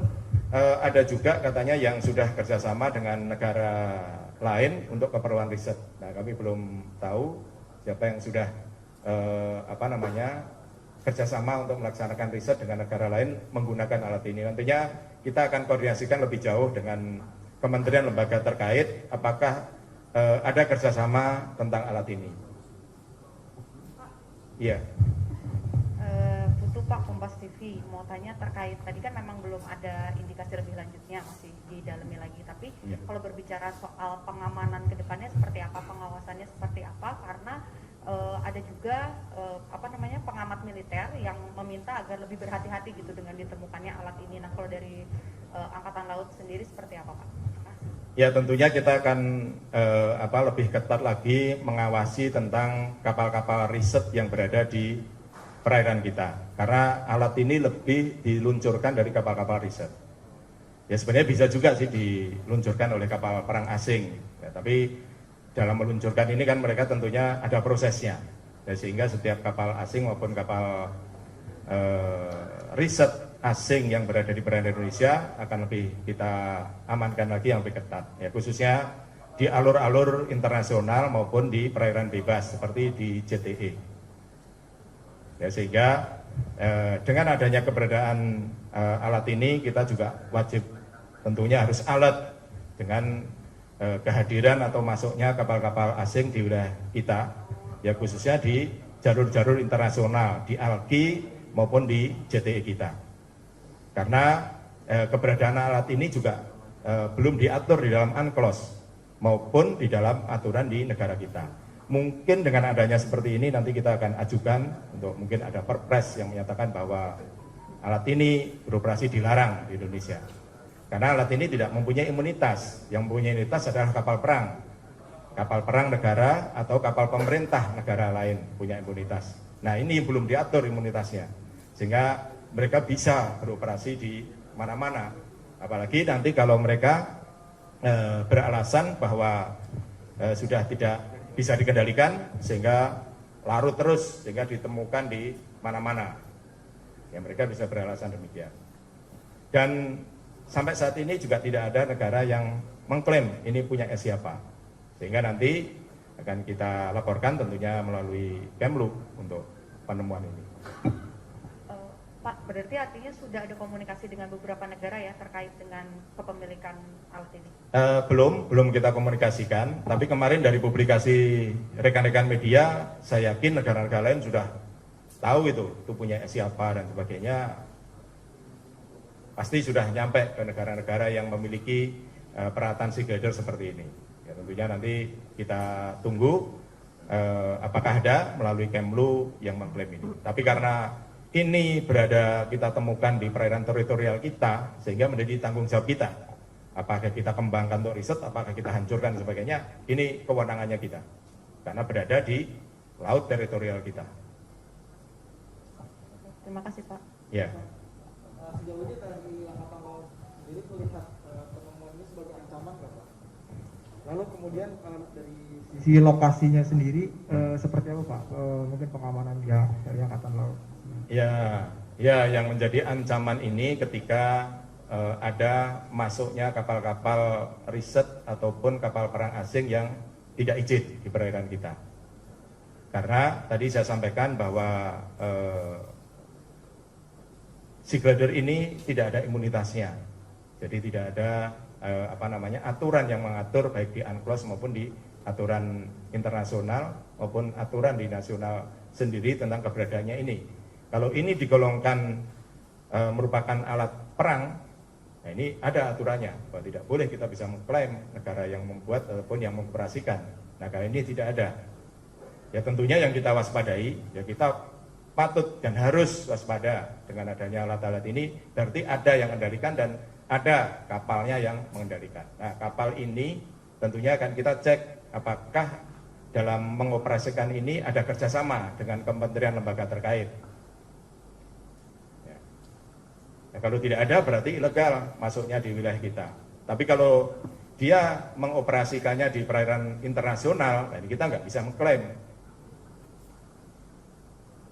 ada juga katanya yang sudah kerjasama dengan negara lain untuk keperluan riset. Nah, kami belum tahu siapa yang sudah kerjasama untuk melaksanakan riset dengan negara lain menggunakan alat ini. Nantinya kita akan koordinasikan lebih jauh dengan kementerian lembaga terkait apakah ada kerjasama tentang alat ini. Iya. Pak, Kompas TV mau tanya terkait tadi kan memang belum ada indikasi lebih lanjutnya, masih didalami lagi, tapi kalau berbicara soal pengamanan ke depannya seperti apa, pengawasannya seperti apa, karena ada juga pengamat militer yang meminta agar lebih berhati-hati gitu dengan ditemukannya alat ini. Nah, kalau dari Angkatan Laut sendiri seperti apa, Pak? Ya, tentunya kita akan lebih ketat lagi mengawasi tentang kapal-kapal riset yang berada di perairan kita, karena alat ini lebih diluncurkan dari kapal-kapal riset. Ya, sebenarnya bisa juga sih diluncurkan oleh kapal perang asing, ya, tapi dalam meluncurkan ini kan mereka tentunya ada prosesnya, ya, sehingga setiap kapal asing maupun kapal riset asing yang berada di perairan Indonesia akan lebih kita amankan lagi yang lebih ketat, ya, khususnya di alur-alur internasional maupun di perairan bebas seperti di JTE. Ya, sehingga dengan adanya keberadaan alat ini kita juga wajib tentunya harus alert dengan kehadiran atau masuknya kapal-kapal asing di wilayah kita, ya khususnya di jalur-jalur internasional, di ALKI maupun di JTE kita. Karena keberadaan alat ini juga belum diatur di dalam UNCLOS maupun di dalam aturan di negara kita. Mungkin dengan adanya seperti ini nanti kita akan ajukan untuk mungkin ada perpres yang menyatakan bahwa alat ini beroperasi dilarang di Indonesia. Karena alat ini tidak mempunyai imunitas. Yang mempunyai imunitas adalah kapal perang. Kapal perang negara atau kapal pemerintah negara lain punya imunitas. Nah, ini belum diatur imunitasnya. Sehingga mereka bisa beroperasi di mana-mana. Apalagi nanti kalau mereka beralasan bahwa sudah tidak bisa dikendalikan sehingga larut terus, sehingga ditemukan di mana-mana. Ya, mereka bisa beralasan demikian. Dan sampai saat ini juga tidak ada negara yang mengklaim ini punya siapa. Sehingga nanti akan kita laporkan tentunya melalui Kemlu untuk penemuan ini. Pak, berarti artinya sudah ada komunikasi dengan beberapa negara ya terkait dengan kepemilikan alat ini? Belum kita komunikasikan, tapi kemarin dari publikasi rekan-rekan media, saya yakin negara-negara lain sudah tahu itu punya siapa dan sebagainya. Pasti sudah nyampe ke negara-negara yang memiliki peralatan sea glider seperti ini. Ya, tentunya nanti kita tunggu apakah ada melalui Kemlu yang mengklaim ini. Tapi karena ini kita temukan di perairan teritorial kita, sehingga menjadi tanggung jawab kita. Apakah kita kembangkan untuk riset, apakah kita hancurkan dan sebagainya, ini kewenangannya kita. Karena berada di laut teritorial kita. Terima kasih, Pak. Ya. Sejauh ini dari Angkatan Laut sendiri melihat penemuan ini sebagai ancaman nggak, Pak? Lalu kemudian dari sisi lokasinya sendiri seperti apa, Pak? Mungkin pengamanan dari Angkatan Laut. Ya, yang menjadi ancaman ini ketika ada masuknya kapal-kapal riset ataupun kapal perang asing yang tidak izin di perairan kita. Karena tadi saya sampaikan bahwa Sea Glider ini tidak ada imunitasnya, jadi tidak ada aturan yang mengatur baik di UNCLOS maupun di aturan internasional maupun aturan di nasional sendiri tentang keberadaannya ini. Kalau ini digolongkan merupakan alat perang, nah ini ada aturannya bahwa tidak boleh kita bisa mengklaim negara yang membuat ataupun yang mengoperasikan. Nah kali ini tidak ada. Ya tentunya yang kita waspadai, ya kita patut dan harus waspada dengan adanya alat-alat ini, berarti ada yang mengendalikan dan ada kapalnya yang mengendalikan. Nah kapal ini tentunya akan kita cek apakah dalam mengoperasikan ini ada kerjasama dengan kementerian lembaga terkait. Ya. Nah, kalau tidak ada berarti ilegal masuknya di wilayah kita. Tapi kalau dia mengoperasikannya di perairan internasional, nah ini kita nggak bisa mengklaim.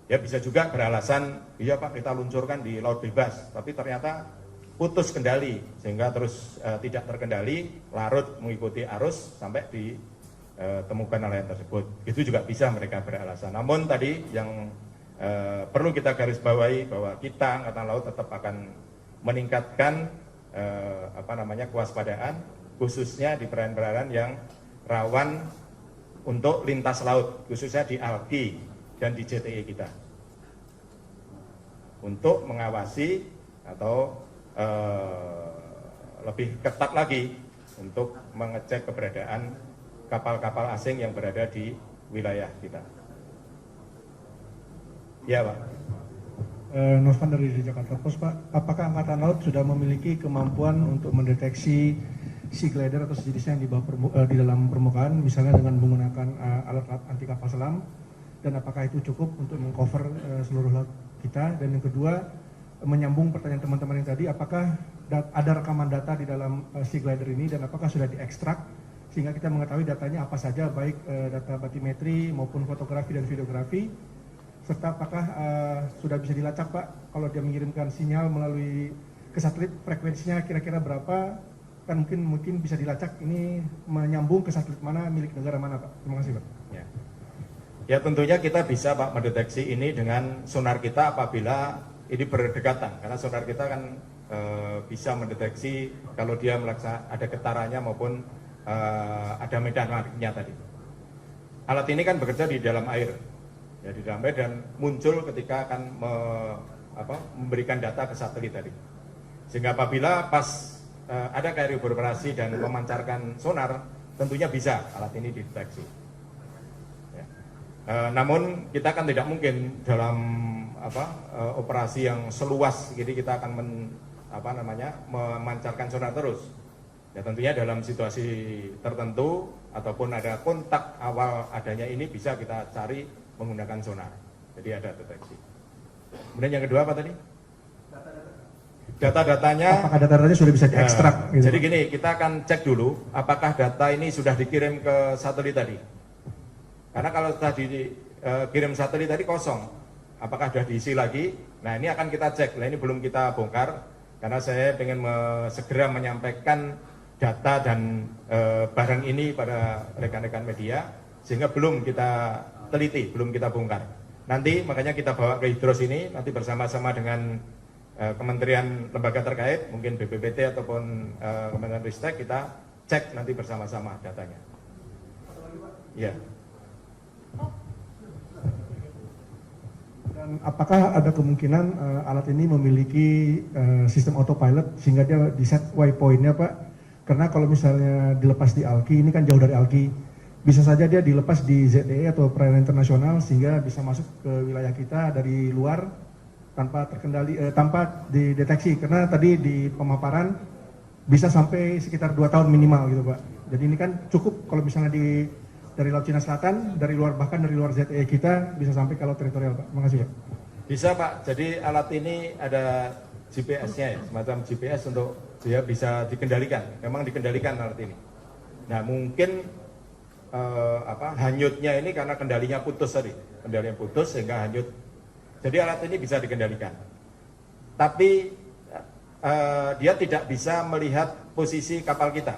Ya bisa juga beralasan, iya Pak kita luncurkan di laut bebas, tapi ternyata putus kendali sehingga terus tidak terkendali, larut mengikuti arus sampai ditemukan nelayan tersebut. Itu juga bisa mereka beralasan. Namun tadi yang perlu kita garis bawahi bahwa kita Angkatan Laut tetap akan meningkatkan kewaspadaan khususnya di perairan-perairan yang rawan untuk lintas laut, khususnya di ALKI dan di JTE kita, untuk mengawasi atau lebih ketat lagi untuk mengecek keberadaan kapal-kapal asing yang berada di wilayah kita. Ya Pak. Novan dari Jakarta Post Pak, apakah Angkatan Laut sudah memiliki kemampuan untuk mendeteksi Sea Glider atau sejenisnya yang di dalam permukaan, misalnya dengan menggunakan alat-alat anti kapal selam? Dan apakah itu cukup untuk mengcover seluruh laut kita? Dan yang kedua, menyambung pertanyaan teman-teman yang tadi, apakah ada rekaman data di dalam Sea Glider ini dan apakah sudah diekstrak sehingga kita mengetahui datanya apa saja, baik data batimetri maupun fotografi dan videografi, serta apakah sudah bisa dilacak Pak kalau dia mengirimkan sinyal melalui ke satelit, frekuensinya kira-kira berapa, kan mungkin bisa dilacak ini menyambung ke satelit mana, milik negara mana Pak? Terima kasih Pak. Ya tentunya kita bisa Pak mendeteksi ini dengan sonar kita apabila ini berdekatan, karena sonar kita kan bisa mendeteksi kalau dia ada getarannya maupun ada medan magnetiknya tadi. Alat ini kan bekerja di dalam air, ya di dalam air dan muncul ketika akan memberikan data ke satelit tadi. Sehingga apabila pas ada KRI beroperasi dan memancarkan sonar, tentunya bisa alat ini dideteksi. Namun kita kan tidak mungkin dalam operasi yang seluas, jadi kita akan memancarkan sonar terus. Ya tentunya dalam situasi tertentu ataupun ada kontak awal adanya ini bisa kita cari menggunakan sonar. Jadi ada deteksi. Kemudian yang kedua apa tadi? Data-datanya. Apakah data-datanya sudah bisa diekstrak? Jadi gini, kita akan cek dulu apakah data ini sudah dikirim ke satelit tadi. Karena kalau sudah dikirim satelit tadi kosong, apakah sudah diisi lagi? Nah ini akan kita cek. Nah ini belum kita bongkar karena saya ingin segera menyampaikan data dan barang ini pada rekan-rekan media, sehingga belum kita teliti, belum kita bongkar. Nanti makanya kita bawa ke Hidros ini, nanti bersama-sama dengan kementerian lembaga terkait, mungkin BPPT ataupun Kementerian Ristek, kita cek nanti bersama-sama datanya. Ya. Dan apakah ada kemungkinan alat ini memiliki sistem autopilot sehingga dia di set waypointnya Pak? Karena kalau misalnya dilepas di ALKI, ini kan jauh dari ALKI, bisa saja dia dilepas di ZTE atau perairan internasional sehingga bisa masuk ke wilayah kita dari luar tanpa terkendali, tanpa dideteksi. Karena tadi di pemaparan bisa sampai sekitar 2 tahun minimal gitu Pak. Jadi ini kan cukup kalau misalnya dari Laut Cina Selatan, dari luar, bahkan dari luar ZTE kita bisa sampai ke laut teritorial Pak. Terima kasih Pak. Bisa Pak, jadi alat ini ada GPS-nya ya, semacam GPS untuk dia bisa dikendalikan. Memang dikendalikan alat ini. Nah mungkin hanyutnya ini karena kendalinya putus tadi, kendalinya putus sehingga hanyut. Jadi alat ini bisa dikendalikan. Tapi dia tidak bisa melihat posisi kapal kita.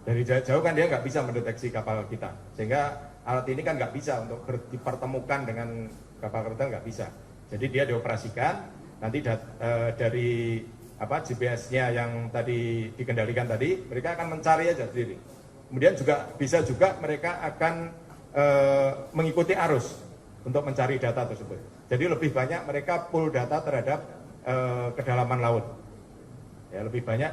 Dari jauh kan dia nggak bisa mendeteksi kapal kita, sehingga alat ini kan nggak bisa untuk dipertemukan dengan kapal kereta, nggak bisa. Jadi dia dioperasikan, nanti dari GPS-nya yang tadi dikendalikan tadi, mereka akan mencari aja sendiri. Kemudian juga bisa juga mereka akan mengikuti arus untuk mencari data tersebut. Jadi lebih banyak mereka pull data terhadap kedalaman laut. Ya, lebih banyak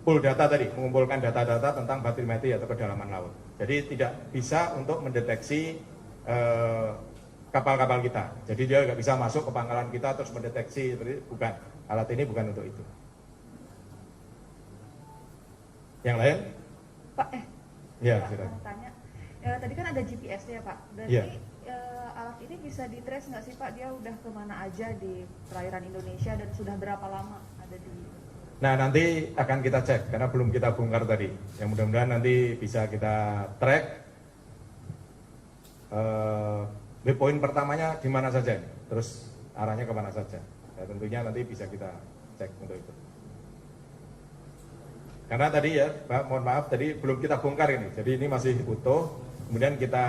pull data tadi, mengumpulkan data-data tentang barometri atau kedalaman laut. Jadi tidak bisa untuk mendeteksi kapal-kapal kita. Jadi dia nggak bisa masuk ke pangkalan kita terus mendeteksi, bukan. Alat ini bukan untuk itu. Yang lain? Pak, ya, mau tanya. Tadi kan ada GPS ya Pak. Berarti alat ini bisa di-trace nggak sih Pak? Dia udah kemana aja di perairan Indonesia dan sudah berapa lama ada di... Nah, nanti akan kita cek karena belum kita bongkar tadi. Yang mudah-mudahan nanti bisa kita track waypoint pertamanya di mana saja, terus arahnya kemana saja. Ya, tentunya nanti bisa kita cek untuk itu. Karena tadi ya, Pak, mohon maaf tadi belum kita bongkar ini, jadi ini masih utuh. Kemudian kita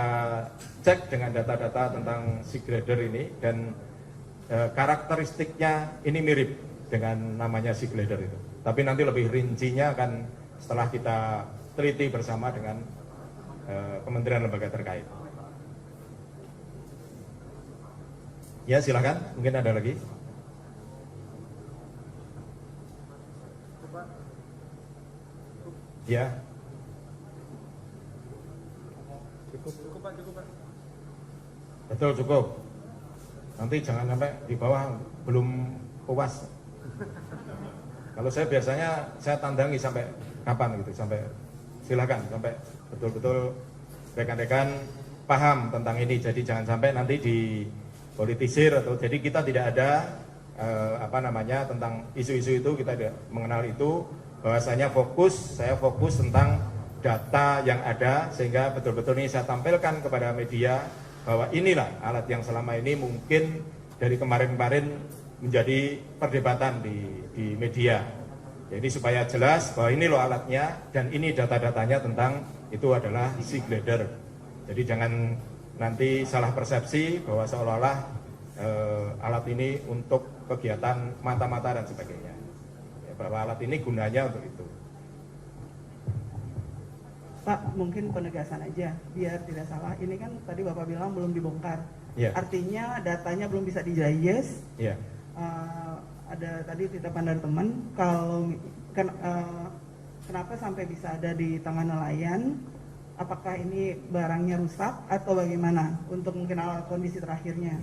cek dengan data-data tentang sea glider ini dan karakteristiknya ini mirip dengan namanya sea glider itu. Tapi nanti lebih rincinya akan setelah kita teliti bersama dengan kementerian lembaga terkait. Ya silakan, mungkin ada lagi. Ya. Cukup Pak. Betul, cukup. Nanti jangan sampai di bawah belum puas. Kalau saya biasanya saya tandangi sampai kapan gitu, sampai silakan sampai betul-betul rekan-rekan paham tentang ini. Jadi jangan sampai nanti dipolitisir atau jadi kita tidak ada tentang isu-isu itu, kita tidak mengenal itu. Bahwasanya saya fokus tentang data yang ada sehingga betul-betul ini saya tampilkan kepada media bahwa inilah alat yang selama ini mungkin dari kemarin-kemarin menjadi perdebatan di media. Jadi supaya jelas bahwa ini loh alatnya dan ini data-datanya tentang itu adalah sea glider. Jadi jangan nanti salah persepsi bahwa seolah-olah alat ini untuk kegiatan mata-mata dan sebagainya. Bahwa alat ini gunanya untuk itu. Pak, mungkin penegasan aja biar tidak salah. Ini kan tadi Bapak bilang belum dibongkar. Yeah. Artinya datanya belum bisa digest. Yeah. Ada tadi titipan dari teman kalau kenapa sampai bisa ada di tangan nelayan? Apakah ini barangnya rusak atau bagaimana untuk mungkin alat kondisi terakhirnya?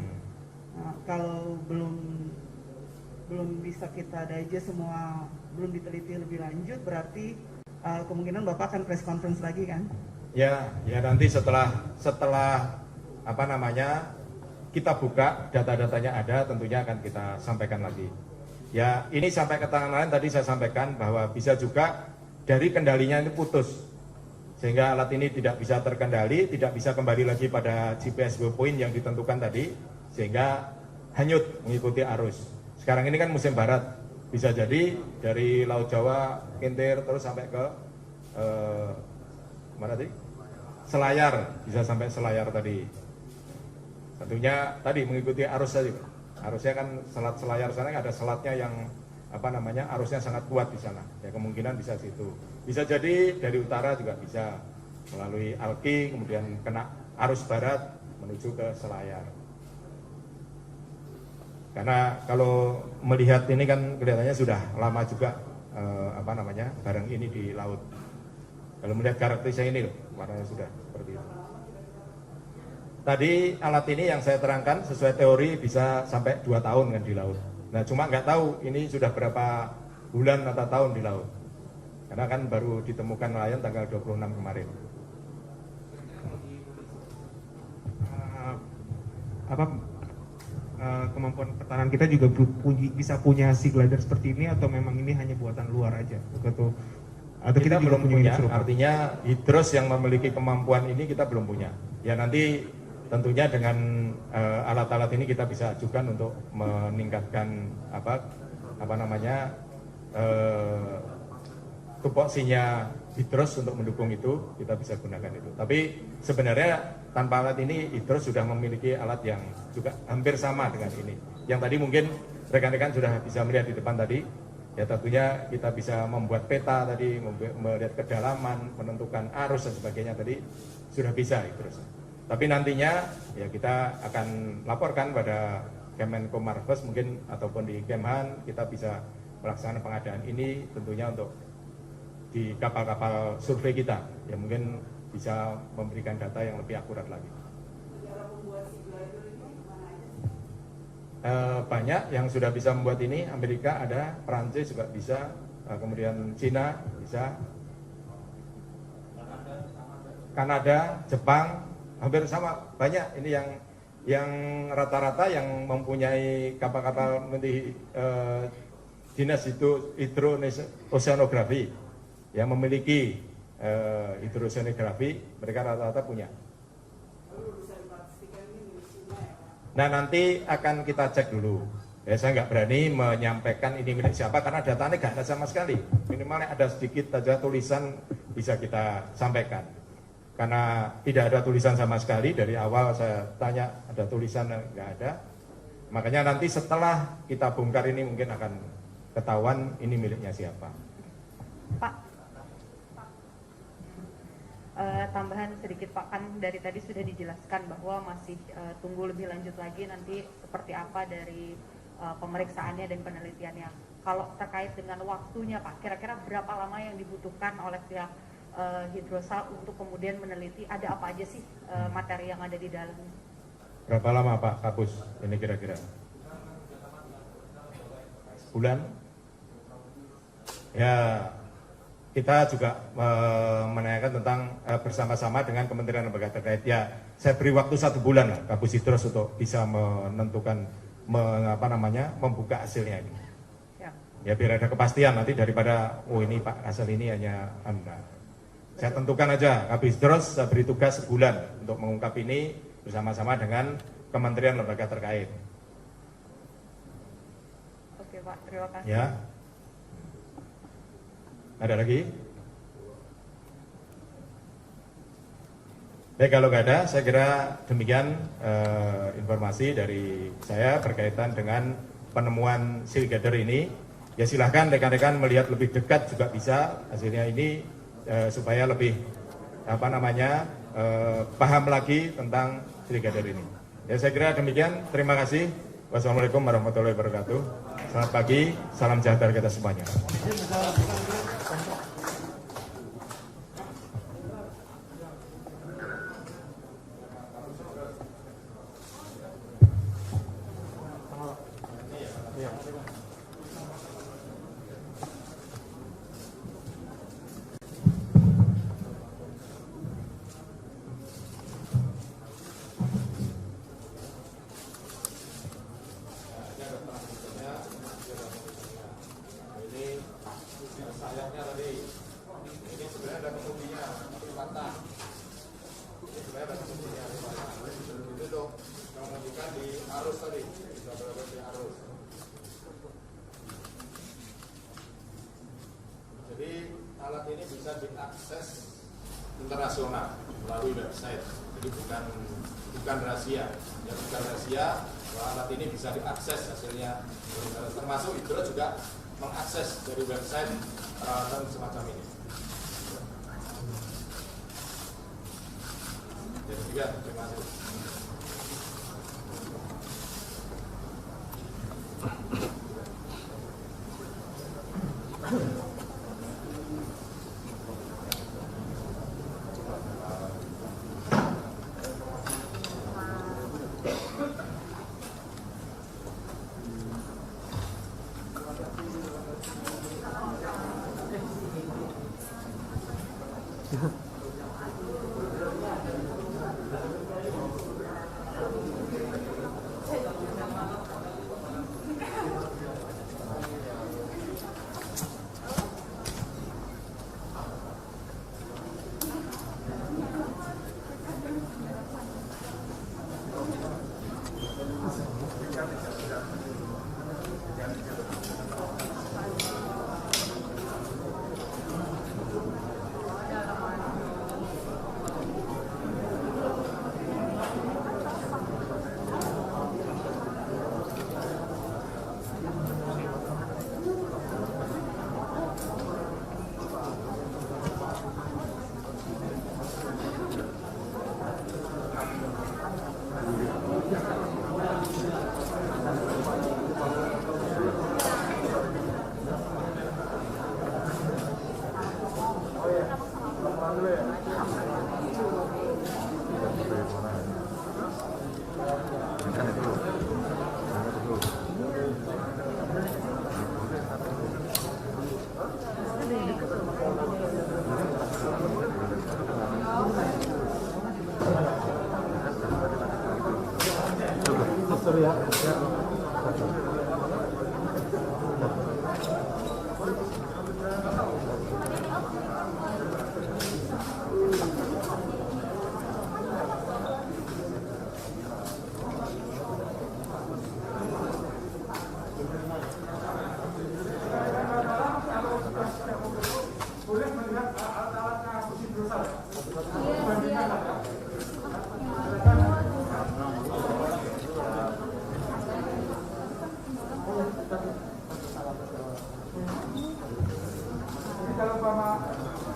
Kalau belum bisa kita digest semua, belum diteliti lebih lanjut, berarti kemungkinan Bapak akan press conference lagi kan? Ya nanti setelah kita buka data-datanya ada, tentunya akan kita sampaikan lagi. Ya ini sampai ke tangan lain tadi saya sampaikan bahwa bisa juga dari kendalinya itu putus, sehingga alat ini tidak bisa terkendali, tidak bisa kembali lagi pada GPS waypoint yang ditentukan tadi, sehingga hanyut mengikuti arus. Sekarang ini kan musim barat, bisa jadi dari Laut Jawa, Kintir, terus sampai ke mana tadi? Selayar, bisa sampai Selayar tadi. Tentunya tadi mengikuti arus tadi. Arusnya kan selat Selayar sana ada selatnya yang arusnya sangat kuat di sana. Ya kemungkinan bisa situ. Bisa jadi dari utara juga bisa melalui Alki, kemudian kena arus barat menuju ke Selayar. Karena kalau melihat ini kan kelihatannya sudah lama juga barang ini di laut. Kalau melihat karakteristiknya ini loh, warnanya sudah seperti itu. Tadi alat ini yang saya terangkan sesuai teori bisa sampai 2 tahun kan di laut. Nah cuma nggak tahu ini sudah berapa bulan atau tahun di laut. Karena kan baru ditemukan nelayan tanggal 26 kemarin. Kemampuan pertahanan kita juga bisa punya sea glider seperti ini atau memang ini hanya buatan luar aja? Atau kita belum punya, Instrumen? artinya Hydros yang memiliki kemampuan ini kita belum punya. Ya nanti tentunya dengan alat-alat ini kita bisa ajukan untuk meningkatkan tupoksinya Hydros untuk mendukung itu, kita bisa gunakan itu. Tapi sebenarnya tanpa alat ini Hydros sudah memiliki alat yang juga hampir sama dengan ini. Yang tadi mungkin rekan-rekan sudah bisa melihat di depan tadi, ya tentunya kita bisa membuat peta tadi, melihat kedalaman, menentukan arus dan sebagainya tadi sudah bisa Hydros. Tapi nantinya ya kita akan laporkan pada Kemenko Marves mungkin ataupun di Kemhan, kita bisa melaksanakan pengadaan ini tentunya untuk di kapal-kapal survei kita, ya mungkin bisa memberikan data yang lebih akurat lagi. Banyak yang sudah bisa membuat ini, Amerika ada, Perancis juga bisa, kemudian Cina bisa, Kanada, Jepang, hampir sama, banyak ini yang rata-rata yang mempunyai kapal-kapal dinas itu hidrooceanografi yang memiliki hidrosonografi, mereka rata-rata punya. Nah nanti akan kita cek dulu. Ya saya nggak berani menyampaikan ini milik siapa karena datanya nggak ada sama sekali. Minimalnya ada sedikit saja tulisan bisa kita sampaikan. Karena tidak ada tulisan sama sekali dari awal saya tanya ada tulisan nggak ada. Makanya nanti setelah kita bongkar ini mungkin akan ketahuan ini miliknya siapa. Pak. Tambahan sedikit Pak, kan dari tadi sudah dijelaskan bahwa masih tunggu lebih lanjut lagi nanti seperti apa dari pemeriksaannya dan penelitiannya. Kalau terkait dengan waktunya Pak, kira-kira berapa lama yang dibutuhkan oleh pihak Hidrosal untuk kemudian meneliti ada apa aja sih materi yang ada di dalam? Berapa lama Pak Kapus ini kira-kira? Bulan? Ya. Kita juga menanyakan tentang bersama-sama dengan kementerian lembaga terkait. Ya, saya beri waktu 1 bulan lah Kapus Hidros untuk bisa menentukan, membuka hasilnya ini. Ya biar ada kepastian nanti daripada, oh ini Pak hasil ini hanya enggak. Saya tentukan aja Kapus Hidros, saya beri tugas sebulan untuk mengungkap ini bersama-sama dengan kementerian lembaga terkait. Oke Pak, terima kasih. Ya. Ada lagi? Baik, kalau nggak ada, saya kira demikian informasi dari saya berkaitan dengan penemuan seal gather ini. Ya silahkan rekan-rekan melihat lebih dekat juga bisa hasilnya ini supaya lebih paham lagi tentang seal gather ini. Ya saya kira demikian. Terima kasih. Wassalamualaikum warahmatullahi wabarakatuh. Selamat pagi, salam sejahtera kita semuanya. Jadi alat ini bisa diakses internasional melalui website. Jadi bukan rahasia. Ya bukan rahasia, bahwa alat ini bisa diakses hasilnya. Termasuk Hidro juga mengakses dari website peralatan semacam ini. Jadi juga terima kasih.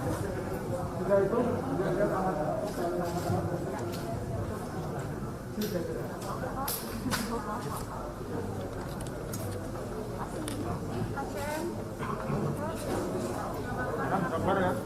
Sudah itu, lihat alat. Sabar ya.